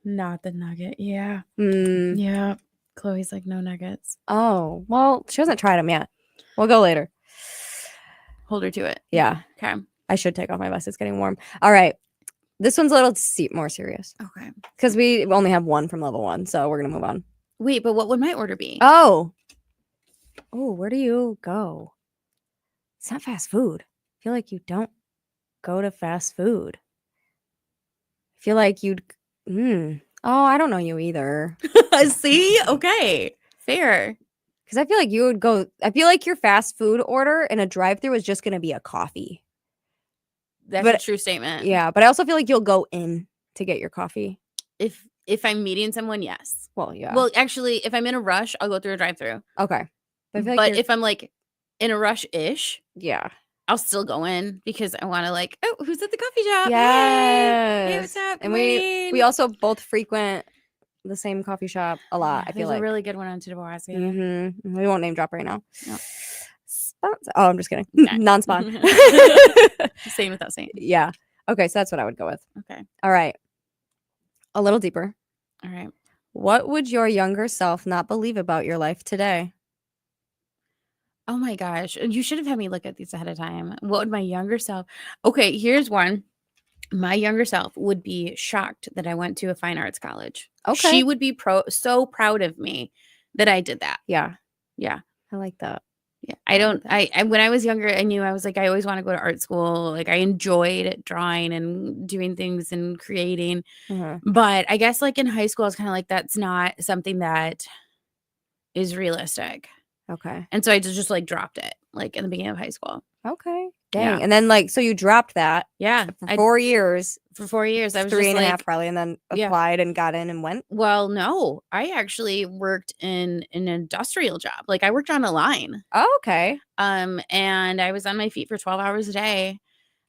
Speaker 2: Not the nugget. Yeah.
Speaker 3: Mm.
Speaker 2: Yeah. Chloe's like no nuggets.
Speaker 3: Oh well, she hasn't tried them yet. We'll go later.
Speaker 2: Hold her to it.
Speaker 3: Yeah,
Speaker 2: Okay.
Speaker 3: I should take off my vest. It's getting warm. All right, this one's a little more serious
Speaker 2: Okay.
Speaker 3: because we only have one from level 1, so we're gonna move on.
Speaker 2: Wait, but what would my order be?
Speaker 3: Oh, where do you go? It's not fast food. I feel like you don't go to fast food. I feel like you'd. Oh, I don't know you either.
Speaker 2: See? Okay. Fair.
Speaker 3: Because I feel like you would go. I feel like your fast food order in a drive-thru is just gonna be a coffee.
Speaker 2: That's
Speaker 3: But-
Speaker 2: a true statement.
Speaker 3: Yeah, but I also feel like you'll go in to get your coffee.
Speaker 2: If I'm meeting someone, yes.
Speaker 3: Well, yeah.
Speaker 2: Well, actually, if I'm in a rush, I'll go through a drive-through.
Speaker 3: Okay. But, I feel like
Speaker 2: But
Speaker 3: you're-
Speaker 2: if I'm like in a rush-ish,
Speaker 3: yeah.
Speaker 2: I'll still go in because I want to like, oh, who's at the coffee shop?
Speaker 3: Yes.
Speaker 2: Hey, what's up?
Speaker 3: And
Speaker 2: Waiting.
Speaker 3: we also both frequent the same coffee shop a lot. I feel
Speaker 2: There's
Speaker 3: like
Speaker 2: a really good one on Tittabawassee.
Speaker 3: Mm-hmm. We won't name drop right now.
Speaker 2: No.
Speaker 3: Sponsor. Oh, I'm just kidding.
Speaker 2: Okay.
Speaker 3: Non-spawn.
Speaker 2: Saying without saying.
Speaker 3: Yeah. Okay, so that's what I would go with.
Speaker 2: Okay.
Speaker 3: All right. A little deeper.
Speaker 2: All right.
Speaker 3: What would your younger self not believe about your life today?
Speaker 2: Oh my gosh. You should have had me look at these ahead of time. What would my younger self? Okay, here's one. My younger self would be shocked that I went to a fine arts college.
Speaker 3: Okay.
Speaker 2: She would be so proud of me that I did that.
Speaker 3: Yeah.
Speaker 2: Yeah.
Speaker 3: I like that.
Speaker 2: Yeah. I when I was younger, I knew I was like, I always want to go to art school. Like I enjoyed drawing and doing things and creating.
Speaker 3: Mm-hmm.
Speaker 2: But I guess like in high school, I was kind of like, that's not something that is realistic.
Speaker 3: Okay.
Speaker 2: And so I just like dropped it like in the beginning of high school.
Speaker 3: Okay. Dang.
Speaker 2: Yeah.
Speaker 3: And then like, so you dropped that
Speaker 2: Yeah.
Speaker 3: for 4 years,
Speaker 2: For 4 years. I was
Speaker 3: three
Speaker 2: just
Speaker 3: and a
Speaker 2: like,
Speaker 3: half probably, and then
Speaker 2: Yeah.
Speaker 3: applied and got in and went.
Speaker 2: well, no, I actually worked in an industrial job. Like I worked on a line.
Speaker 3: Oh, okay.
Speaker 2: And I was on my feet for 12 hours a day,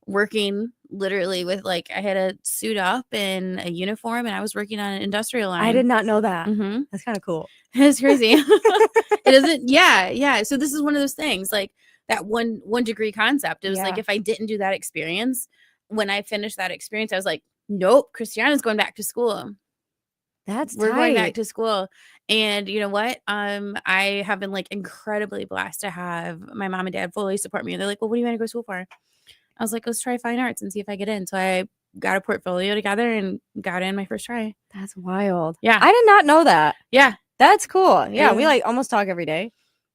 Speaker 2: working literally with like I had a suit up and a uniform, and I was working on an industrial line.
Speaker 3: I did not know that.
Speaker 2: Mm-hmm.
Speaker 3: That's kind of cool.
Speaker 2: It's crazy. It isn't. Yeah. So this is one of those things like that one degree concept. It was like
Speaker 3: Yeah.
Speaker 2: if I didn't do that experience, when I finished that experience, I was like, nope, Christiana's going back to school.
Speaker 3: That's
Speaker 2: We're going back
Speaker 3: tight.
Speaker 2: to school. And you know what? I have been like incredibly blessed to have my mom and dad fully support me. And they're like, well, what do you want to go to school for? I was like, let's try fine arts and see if I get in. So I got a portfolio together and got in my first try.
Speaker 3: That's wild.
Speaker 2: Yeah.
Speaker 3: I did not know that.
Speaker 2: Yeah.
Speaker 3: That's cool. Yeah, we
Speaker 2: Yeah.
Speaker 3: like almost talk every day,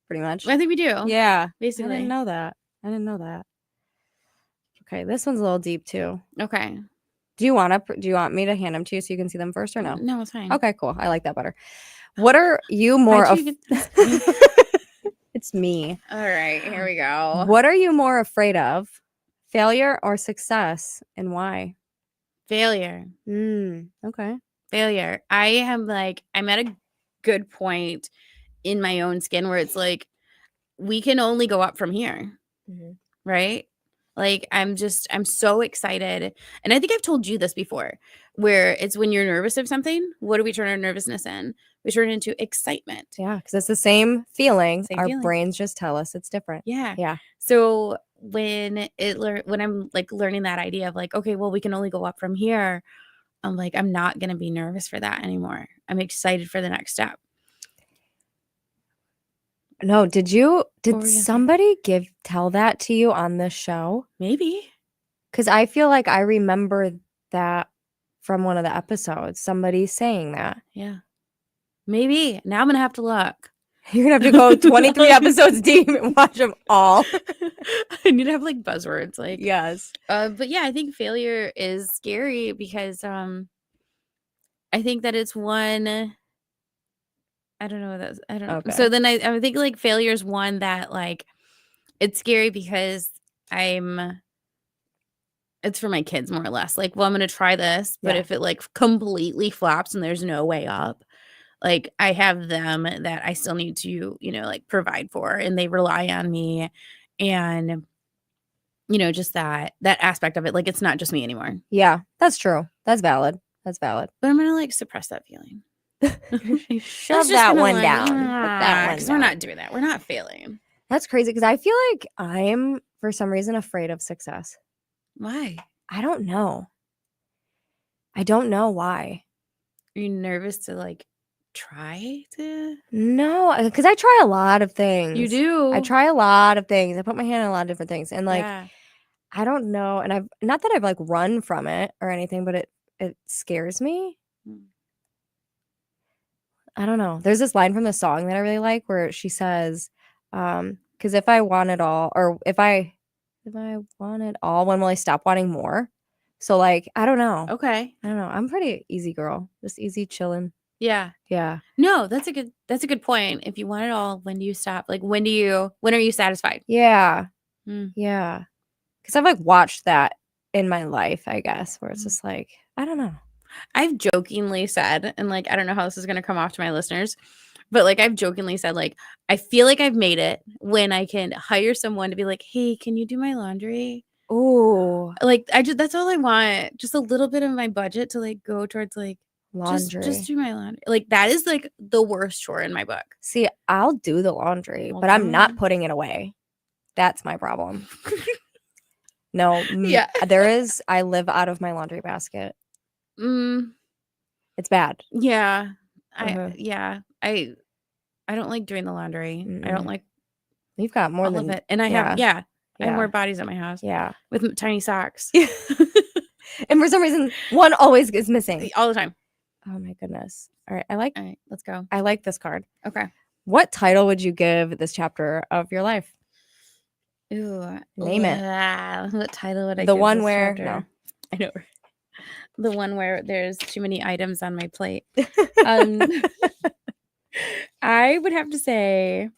Speaker 3: pretty much.
Speaker 2: I think we do.
Speaker 3: Yeah. I
Speaker 2: Basically.
Speaker 3: didn't know that. Okay, this one's a little deep too.
Speaker 2: Okay.
Speaker 3: Do you want me to hand them to you so you can see them first or no?
Speaker 2: No, it's fine.
Speaker 3: Okay, cool. I like that better. What are you more
Speaker 2: Why'd
Speaker 3: of?
Speaker 2: you even-
Speaker 3: It's me.
Speaker 2: All right, here we go.
Speaker 3: What are you more afraid of? Failure or success, and why?
Speaker 2: Failure.
Speaker 3: Okay.
Speaker 2: Failure. I am like, I'm at a good point in my own skin where it's like, we can only go up from here.
Speaker 3: Mhm.
Speaker 2: Right? Like, I'm so excited. And I think I've told you this before, where it's when you're nervous of something, what do we turn our nervousness in? We turn it into excitement.
Speaker 3: Yeah, because it's the same feeling.
Speaker 2: Same
Speaker 3: Our
Speaker 2: feeling.
Speaker 3: brains just tell us it's different.
Speaker 2: Yeah.
Speaker 3: Yeah.
Speaker 2: So when I'm like learning that idea of like, okay, well, we can only go up from here. I'm like, I'm not going to be nervous for that anymore. I'm excited for the next step.
Speaker 3: No, did
Speaker 2: What were you gonna say?
Speaker 3: somebody tell that to you on this show?
Speaker 2: Maybe.
Speaker 3: Because I feel like I remember that from one of the episodes, somebody saying that.
Speaker 2: Yeah. Maybe. Now I'm going to have to look.
Speaker 3: You're gonna have to go 23 episodes deep and watch them all.
Speaker 2: I need to have like buzzwords. Like,
Speaker 3: Yes.
Speaker 2: but yeah, I think failure is scary because I think that it's one. I don't know what that's. I don't know.
Speaker 3: Okay.
Speaker 2: So then I think like failure is one that like it's scary because it's for my kids more or less. Like, well, I'm gonna try this, but
Speaker 3: Yeah.
Speaker 2: if it like completely flops and there's no way up, like I have them that I still need to, like provide for, and they rely on me, and just that aspect of it. Like, it's not just me anymore.
Speaker 3: Yeah, that's true. That's valid.
Speaker 2: But I'm gonna like suppress that feeling.
Speaker 3: Shove
Speaker 2: That's just
Speaker 3: that
Speaker 2: gonna,
Speaker 3: one
Speaker 2: like,
Speaker 3: down. Put that one
Speaker 2: because we're
Speaker 3: down.
Speaker 2: not doing that. We're not failing.
Speaker 3: That's crazy because I feel like I'm, for some reason, afraid of success.
Speaker 2: Why?
Speaker 3: I don't know. I don't know why.
Speaker 2: Are you nervous to like try to?
Speaker 3: No, because I try a lot of things.
Speaker 2: You do.
Speaker 3: I try a lot of things. I put my hand in a lot of different things. And like,
Speaker 2: Yeah.
Speaker 3: I don't know. And I've not that I've like run from it or anything, but it scares me.
Speaker 2: Mm.
Speaker 3: I don't know. There's this line from the song that I really like where she says, because if I want it all, or if I want it all, when will I stop wanting more? So like, I don't know.
Speaker 2: Okay.
Speaker 3: I don't know. I'm pretty easy girl. Just easy chilling.
Speaker 2: Yeah.
Speaker 3: Yeah.
Speaker 2: No, that's a good point. If you want it all, when do you stop? Like when are you satisfied?
Speaker 3: Yeah.
Speaker 2: Mm.
Speaker 3: Yeah. Because I've like watched that in my life, I guess, where it's just like, I don't know.
Speaker 2: I've jokingly said, and like I don't know how this is gonna come off to my listeners, but like I've jokingly said, like, I feel like I've made it when I can hire someone to be like, hey, can you do my laundry?
Speaker 3: Ooh,
Speaker 2: Like that's all I want. Just a little bit of my budget to like go towards like
Speaker 3: laundry.
Speaker 2: just do my laundry. Like that is like the worst chore in my book.
Speaker 3: See, I'll do the laundry,
Speaker 2: Well,
Speaker 3: but I'm not
Speaker 2: done.
Speaker 3: putting it away. That's my problem. No,
Speaker 2: Yeah.
Speaker 3: I live out of my laundry basket.
Speaker 2: Mm,
Speaker 3: It's bad.
Speaker 2: yeah.
Speaker 3: Uh-huh.
Speaker 2: I don't like doing the laundry. I don't
Speaker 3: Mm-mm.
Speaker 2: like
Speaker 3: You've got more
Speaker 2: all
Speaker 3: than
Speaker 2: of it. And I
Speaker 3: yeah.
Speaker 2: have I have more
Speaker 3: Yeah.
Speaker 2: bodies at my house
Speaker 3: Yeah.
Speaker 2: with tiny socks
Speaker 3: And for some reason, one always is missing.
Speaker 2: all the time.
Speaker 3: Oh my goodness. All right.
Speaker 2: All right, let's go.
Speaker 3: I like this card.
Speaker 2: Okay.
Speaker 3: What title would you give this chapter of your life?
Speaker 2: Ooh,
Speaker 3: Name it.
Speaker 2: What title would I
Speaker 3: The
Speaker 2: give
Speaker 3: one
Speaker 2: this
Speaker 3: where
Speaker 2: chapter?
Speaker 3: no.
Speaker 2: I know. The one where there's too many items on my plate. Um, I would have to say,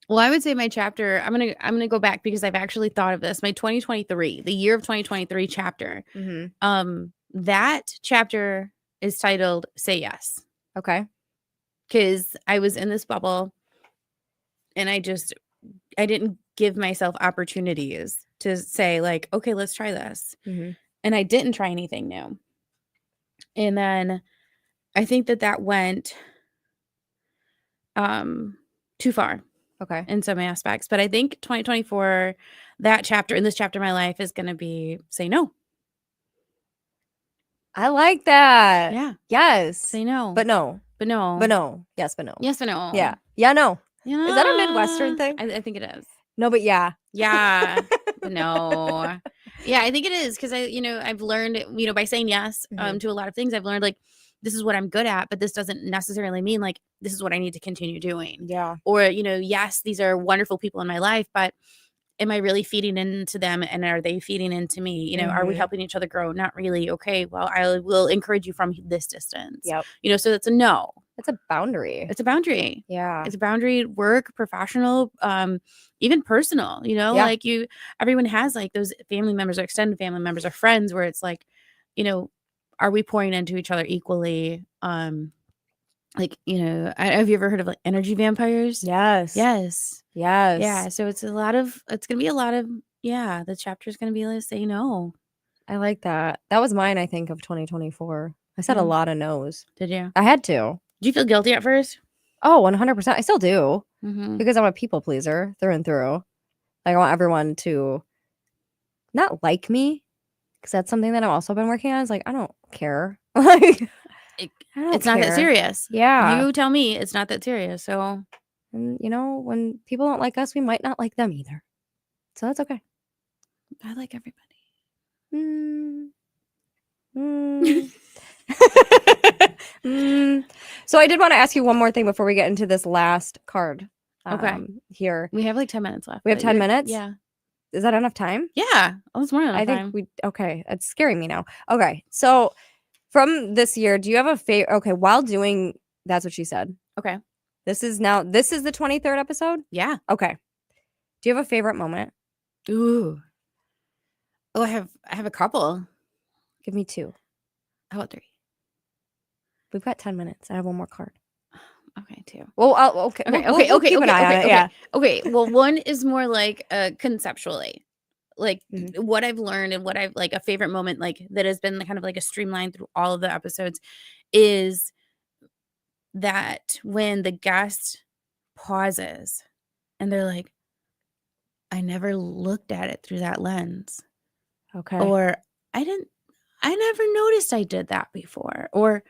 Speaker 2: well, I would say my chapter, I'm gonna go back because I've actually thought of this. My 2023, the year of 2023 chapter.
Speaker 3: Mm-hmm.
Speaker 2: That chapter is titled Say Yes.
Speaker 3: Okay.
Speaker 2: Because I was in this bubble and I didn't give myself opportunities to say, like, okay, let's try this.
Speaker 3: Mm-hmm.
Speaker 2: And I didn't try anything new. And then I think that went too far
Speaker 3: Okay.
Speaker 2: in some aspects. But I think 2024, that chapter, in this chapter of my life, is going to be say no.
Speaker 3: I like that.
Speaker 2: Yeah.
Speaker 3: Yes.
Speaker 2: Say no.
Speaker 3: But no.
Speaker 2: But no.
Speaker 3: But no. Yes, but no.
Speaker 2: Yes, but no.
Speaker 3: Yeah. Yeah, no.
Speaker 2: Yeah.
Speaker 3: Is that a Midwestern thing?
Speaker 2: I think it is.
Speaker 3: No, but yeah.
Speaker 2: Yeah. But no. Yeah, I think it is because I've learned, by saying yes to a lot of things, I've learned like this is what I'm good at, but this doesn't necessarily mean like this is what I need to continue doing.
Speaker 3: Yeah.
Speaker 2: Or, yes, these are wonderful people in my life, but am I really feeding into them and are they feeding into me? Are we helping each other grow? Not really. Okay, well, I will encourage you from this distance.
Speaker 3: Yep.
Speaker 2: So that's a no.
Speaker 3: It's a boundary.
Speaker 2: It's a boundary.
Speaker 3: Yeah.
Speaker 2: It's a boundary, work, professional, even personal, like everyone has like those family members or extended family members or friends where it's like, are we pouring into each other equally? Like, have you ever heard of like energy vampires?
Speaker 3: Yes.
Speaker 2: Yes.
Speaker 3: Yes.
Speaker 2: Yeah. So it's going to be a lot of, the chapter is going to be like, say no.
Speaker 3: I like that. That was mine, I think, of 2024. I said a lot of no's.
Speaker 2: Did you?
Speaker 3: I had to.
Speaker 2: Did you feel guilty at first?
Speaker 3: Oh, 100%. I still do.
Speaker 2: Mm-hmm.
Speaker 3: Because I'm a people pleaser through and through. Like, I want everyone to not like me. Because that's something that I've also been working on. Is like, I don't care. Like,
Speaker 2: it's not that serious.
Speaker 3: Yeah.
Speaker 2: You tell me it's not that serious. So,
Speaker 3: and when people don't like us, we might not like them either. So that's okay.
Speaker 2: I like everybody.
Speaker 3: So I did want to ask you one more thing before we get into this last card.
Speaker 2: Okay.
Speaker 3: Here.
Speaker 2: We have like 10 minutes left.
Speaker 3: We have 10 minutes?
Speaker 2: Yeah.
Speaker 3: Is that enough time?
Speaker 2: Yeah. Oh, it's more than enough time.
Speaker 3: Okay. It's scaring me now. Okay. So from this year, do you have a favorite? Okay. While doing That's What She Said.
Speaker 2: Okay.
Speaker 3: This is the 23rd episode?
Speaker 2: Yeah.
Speaker 3: Okay. Do you have a favorite moment?
Speaker 2: Ooh. Oh, I have a couple.
Speaker 3: Give me 2.
Speaker 2: How about 3?
Speaker 3: We've got 10 minutes. I have one more card.
Speaker 2: Okay, 2.
Speaker 3: Well, okay. We'll keep an eye on it. Yeah.
Speaker 2: Okay. Well, one is more like conceptually, like what I've learned and what I've like a favorite moment, like that has been kind of like a streamline through all of the episodes, is that when the guest pauses and they're like, I never looked at it through that lens.
Speaker 3: Okay.
Speaker 2: Or I never noticed I did that before. Or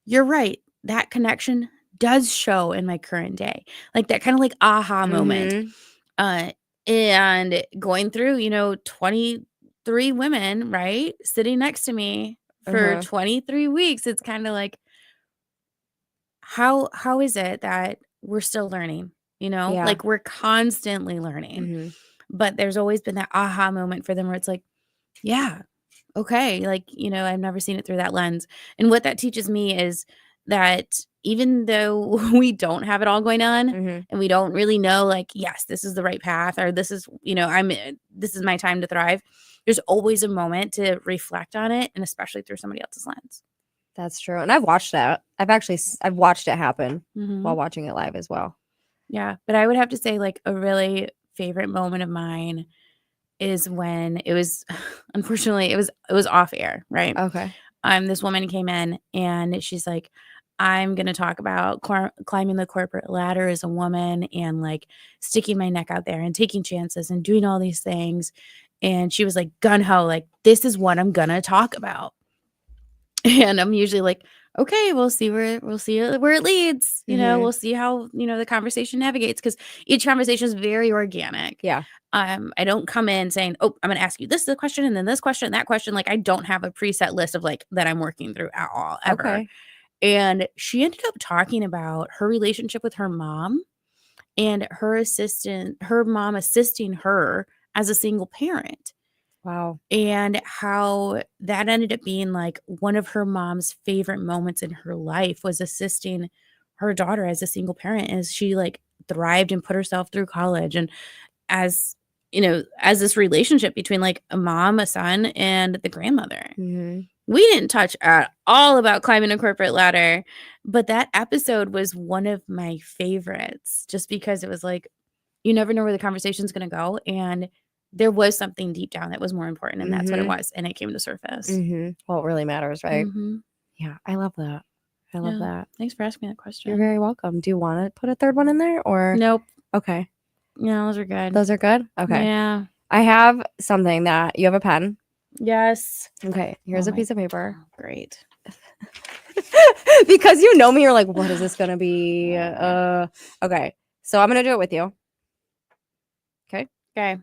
Speaker 2: you're right, that connection does show in my current day. Like that kind of like aha moment. And going through, 23 women, right? Sitting next to me for 23 weeks. It's kind of like, how is it that we're still learning? Like we're constantly learning. But there's always been that aha moment for them where it's like, Yeah. Okay. Like, I've never seen it through that lens. And what that teaches me is that even though we don't have it all going on
Speaker 3: Mm-hmm.
Speaker 2: and we don't really know, like, yes, this is the right path, or this is, this is my time to thrive, there's always a moment to reflect on it, and especially through somebody else's lens.
Speaker 3: That's true. And I've watched that. I've watched it happen
Speaker 2: Mm-hmm.
Speaker 3: while watching it live as well.
Speaker 2: Yeah. But I would have to say, like, a really favorite moment of mine is when it was, unfortunately, it was off air, right?
Speaker 3: Okay.
Speaker 2: This woman came in and she's like, I'm going to talk about climbing the corporate ladder as a woman and like sticking my neck out there and taking chances and doing all these things. And she was like gun ho, like, this is what I'm going to talk about. And I'm usually like, okay, we'll see where it leads.
Speaker 3: Mhm.
Speaker 2: We'll see how, the conversation navigates, because each conversation is very organic.
Speaker 3: Yeah.
Speaker 2: I don't come in saying, oh, I'm going to ask you this question and then this question and that question. Like, I don't have a preset list of like that I'm working through at all, ever.
Speaker 3: Okay.
Speaker 2: And she ended up talking about her relationship with her mom and her mom assisting her as a single parent.
Speaker 3: Wow.
Speaker 2: And how that ended up being like one of her mom's favorite moments in her life was assisting her daughter as a single parent as she like thrived and put herself through college. And as as this relationship between like a mom, a son, and the grandmother.
Speaker 3: Mm-hmm.
Speaker 2: We didn't touch at all about climbing a corporate ladder, but that episode was one of my favorites just because it was like, you never know where the conversation's going to go. And there was something deep down that was more important, and that's what it was. And it came to surface.
Speaker 3: Mm-hmm. Well, it really matters, right?
Speaker 2: Mm-hmm.
Speaker 3: Yeah. I love that. I love that.
Speaker 2: Thanks for asking that question.
Speaker 3: You're very welcome. Do you want to put a third one in there or?
Speaker 2: Nope.
Speaker 3: Okay.
Speaker 2: No, those are good.
Speaker 3: Those are good? Okay.
Speaker 2: Yeah.
Speaker 3: I have something that you have a pen.
Speaker 2: Yes.
Speaker 3: Okay. Here's a piece of paper.
Speaker 2: Great.
Speaker 3: Because you know me, you're like, what is this going to be? Okay. So I'm going to do it with you. Okay.
Speaker 2: Okay.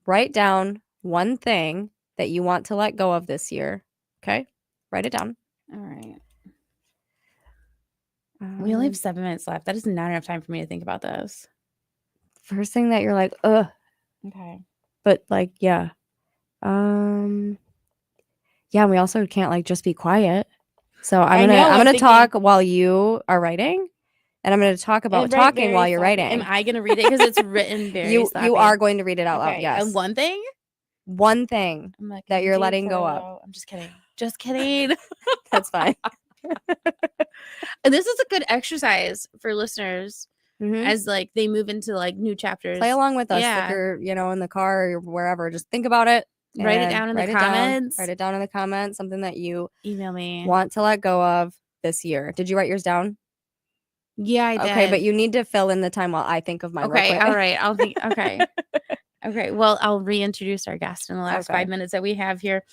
Speaker 3: Write down one thing that you want to let go of this year. Okay. Write it down.
Speaker 2: All right. We only have 7 minutes left. That is not enough time for me to think about this.
Speaker 3: First thing that you're like, ugh.
Speaker 2: Okay.
Speaker 3: But like, yeah. Yeah, we also can't like just be quiet. So I'm gonna talk while you are writing, and I'm gonna talk about talking while you're writing.
Speaker 2: Am I gonna read it because it's written very?
Speaker 3: You are going to read it out loud.
Speaker 2: Okay.
Speaker 3: Yes.
Speaker 2: And one thing
Speaker 3: that you're letting go of.
Speaker 2: I'm just kidding. Just kidding.
Speaker 3: That's fine.
Speaker 2: And this is a good exercise for listeners.
Speaker 3: Mm-hmm.
Speaker 2: As like they move into like new chapters.
Speaker 3: Play along with us.
Speaker 2: Yeah.
Speaker 3: If you're, in the car or wherever, just think about it.
Speaker 2: Write it down in the comments.
Speaker 3: Write it down in the comments. Something that you
Speaker 2: email me
Speaker 3: want to let go of this year. Did you write yours down?
Speaker 2: Yeah, I did.
Speaker 3: Okay, but you need to fill in the time while I think of mine.
Speaker 2: Okay, all right. I'll think. Okay. Okay. Well, I'll reintroduce our guest in the last 5 minutes that we have here.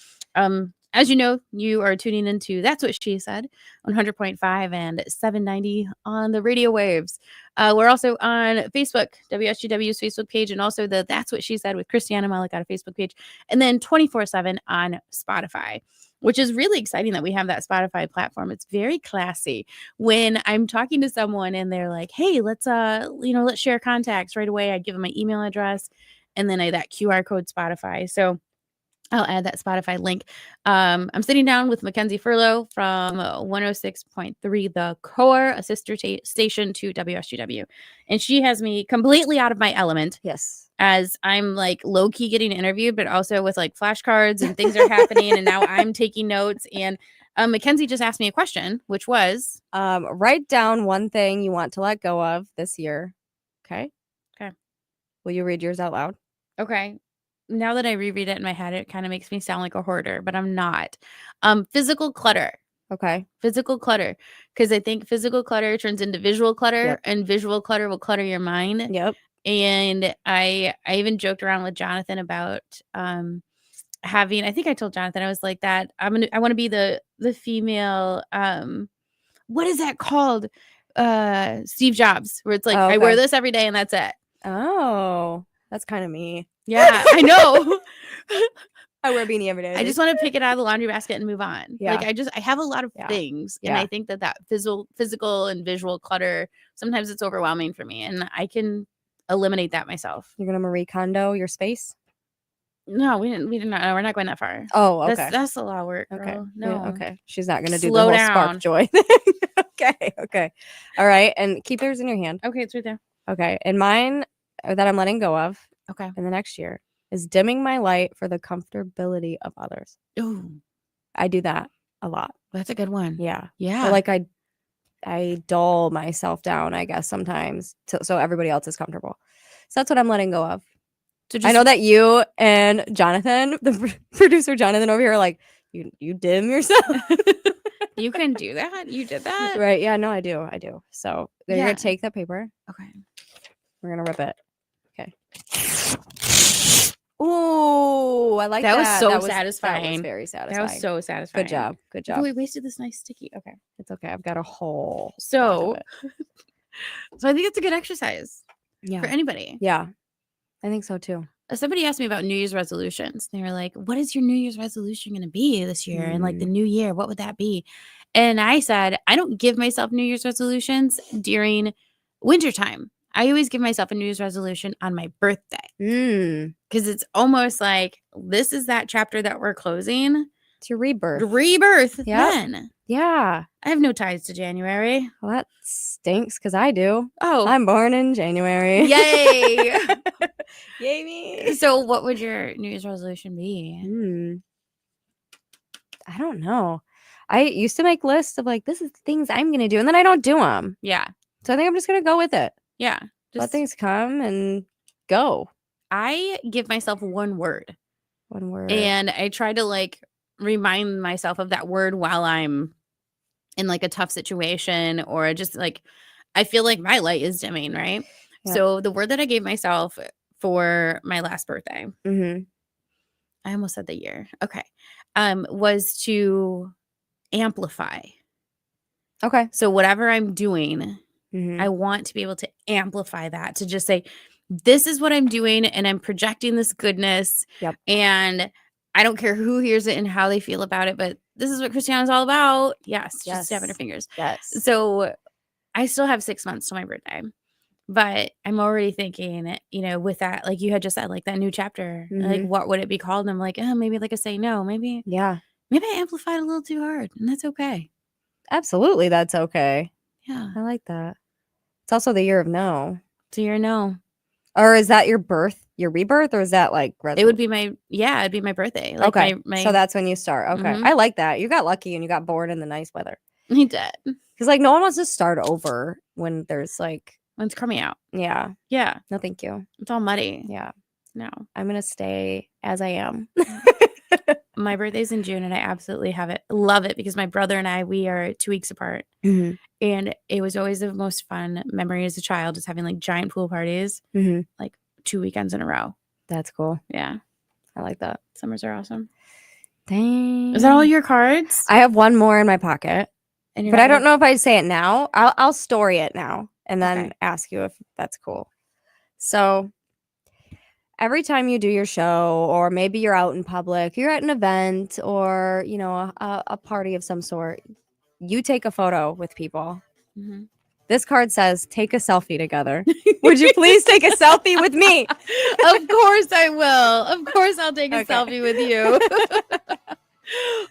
Speaker 2: As you know, you are tuning into That's What She Said, 100.5 and 790 on the radio waves. We're also on Facebook, WSGW's Facebook page, and also the That's What She Said with Christiana Malacara Facebook page, and then 24/7 on Spotify, which is really exciting that we have that Spotify platform. It's very classy. When I'm talking to someone and they're like, hey, let's share contacts right away, I give them my email address and then that QR code Spotify. So I'll add that Spotify link. I'm sitting down with Kenzie Furlo from 106.3 The Core, a sister station to WSGW. And she has me completely out of my element.
Speaker 3: Yes.
Speaker 2: As I'm like low key getting interviewed, but also with like flashcards and things are happening. And now I'm taking notes. And Mackenzie just asked me a question, which was
Speaker 3: write down one thing you want to let go of this year. Okay.
Speaker 2: Okay.
Speaker 3: Will you read yours out loud?
Speaker 2: Okay. Now that I reread it in my head, it kind of makes me sound like a hoarder, but I'm not. Physical clutter.
Speaker 3: Okay.
Speaker 2: Physical clutter. Because I think physical clutter turns into visual clutter, and visual clutter will clutter your mind.
Speaker 3: Yep.
Speaker 2: And I even joked around with Jonathan about having, I think I told Jonathan, I was like that. I want to be the female, what is that called? Steve Jobs, where it's like, I wear this every day and that's it.
Speaker 3: Oh, that's kind of me.
Speaker 2: Yeah, I know.
Speaker 3: I wear a beanie every day.
Speaker 2: I just want to pick it out of the laundry basket and move on.
Speaker 3: Yeah.
Speaker 2: Like I have a lot of things. And I think that physical and visual clutter, sometimes it's overwhelming for me, and I can eliminate that myself.
Speaker 3: You're going to Marie Kondo your space?
Speaker 2: No, we didn't. No, we're not going that far.
Speaker 3: Oh, okay.
Speaker 2: That's a lot of work, girl.
Speaker 3: Okay.
Speaker 2: No.
Speaker 3: Yeah, okay. She's not gonna do the
Speaker 2: Slow
Speaker 3: whole spark
Speaker 2: down.
Speaker 3: joy thing. Okay. All right. And keep yours in your hand.
Speaker 2: Okay, it's right there.
Speaker 3: Okay. And mine that I'm letting go of
Speaker 2: Okay.
Speaker 3: in the next year is dimming my light for the comfortability of others.
Speaker 2: Ooh,
Speaker 3: I do that a lot.
Speaker 2: that's a good one.
Speaker 3: Yeah.
Speaker 2: Yeah.
Speaker 3: Or like I dull myself down, I guess, sometimes so everybody else is comfortable. So that's what I'm letting go of.
Speaker 2: So
Speaker 3: I know that you and Jonathan, the producer Jonathan over here, are like, you dim yourself.
Speaker 2: you can do that. You did that.
Speaker 3: Right. Yeah, no, I do. So you're
Speaker 2: Yeah.
Speaker 3: gonna take that paper.
Speaker 2: Okay.
Speaker 3: We're gonna rip it. Okay. Ooh, I like that.
Speaker 2: That was so
Speaker 3: That was
Speaker 2: satisfying.
Speaker 3: very satisfying.
Speaker 2: That was so satisfying.
Speaker 3: Good
Speaker 2: Oh,
Speaker 3: job.
Speaker 2: we wasted this nice sticky. Okay.
Speaker 3: It's okay. I've got a whole
Speaker 2: So I think it's a good exercise
Speaker 3: yeah.
Speaker 2: for anybody.
Speaker 3: Yeah. I think so too.
Speaker 2: Somebody asked me about New Year's resolutions. They were like, what is your New Year's resolution going to be this year? And like the new year, what would that be? And I said, I don't give myself New Year's resolutions during wintertime. I always give myself a New Year's resolution on my birthday. Because it's almost like this is that chapter that we're closing.
Speaker 3: It's your rebirth.
Speaker 2: Rebirth.
Speaker 3: Yep.
Speaker 2: Then.
Speaker 3: Yeah.
Speaker 2: I have no ties to January.
Speaker 3: Well, that stinks because I do.
Speaker 2: Oh.
Speaker 3: I'm born in January.
Speaker 2: Yay.
Speaker 3: Yay me.
Speaker 2: So what would your New Year's resolution be?
Speaker 3: I don't know. I used to make lists of like, this is things I'm going to do. And then I don't do them.
Speaker 2: Yeah.
Speaker 3: So I think I'm just going to go with it.
Speaker 2: Yeah.
Speaker 3: Let things come and go.
Speaker 2: I give myself one word.
Speaker 3: One word.
Speaker 2: And I try to like remind myself of that word while I'm in like a tough situation or just like I feel like my light is dimming, right?
Speaker 3: Yeah.
Speaker 2: So the word that I gave myself for my last birthday, I almost said the year. Okay. Was to amplify.
Speaker 3: Okay.
Speaker 2: So whatever I'm doing, I want to be able to amplify that, to just say, this is what I'm doing and I'm projecting this goodness.
Speaker 3: Yep.
Speaker 2: And I don't care who hears it and how they feel about it, but this is what Christiana's all about. Yes. Just snapping her fingers.
Speaker 3: Yes.
Speaker 2: So I still have 6 months till my birthday, but I'm already thinking, with that, like you had just said, like that new chapter, like what would it be called? And I'm like, maybe like a say no, maybe I amplified a little too hard and that's okay.
Speaker 3: Absolutely. That's okay.
Speaker 2: Yeah.
Speaker 3: I like that. It's also the year of no.
Speaker 2: It's a year no.
Speaker 3: Or is that your rebirth, or is that like
Speaker 2: it would be it'd be my birthday. Like
Speaker 3: okay.
Speaker 2: My
Speaker 3: so that's when you start. Okay. I like that. You got lucky and you got bored in the nice weather.
Speaker 2: He did.
Speaker 3: Because like no one wants to start over when there's like
Speaker 2: when it's coming out.
Speaker 3: Yeah.
Speaker 2: Yeah.
Speaker 3: No, thank you.
Speaker 2: It's all muddy.
Speaker 3: Yeah.
Speaker 2: No.
Speaker 3: I'm gonna stay as I am.
Speaker 2: My birthday's in June and I absolutely love it because my brother and we are 2 weeks apart. And it was always the most fun memory as a child, is having like giant pool parties, like 2 weekends in a row.
Speaker 3: That's cool.
Speaker 2: Yeah.
Speaker 3: I like that.
Speaker 2: Summers are awesome.
Speaker 3: Dang.
Speaker 2: Is that all your cards?
Speaker 3: I have one more in my pocket, but I don't
Speaker 2: know.
Speaker 3: know if I'd say it now. I'll story it now and then ask you if that's cool. So every time you do your show, or maybe you're out in public, you're at an event or, a party of some sort, you take a photo with people. This card says, take a selfie together. Would you please take a selfie with me?
Speaker 2: Of course I will. Of course I'll take a selfie with you.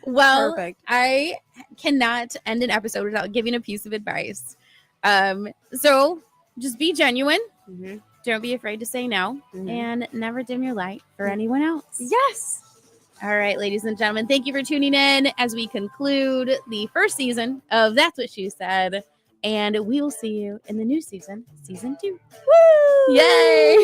Speaker 2: Well, perfect. I cannot end an episode without giving a piece of advice. So just be genuine. Don't be afraid to say no, and never dim your light for anyone else.
Speaker 3: Yes.
Speaker 2: All right, ladies and gentlemen, thank you for tuning in as we conclude the first season of That's What She Said. And we will see you in the new season, season 2. Woo! Yay!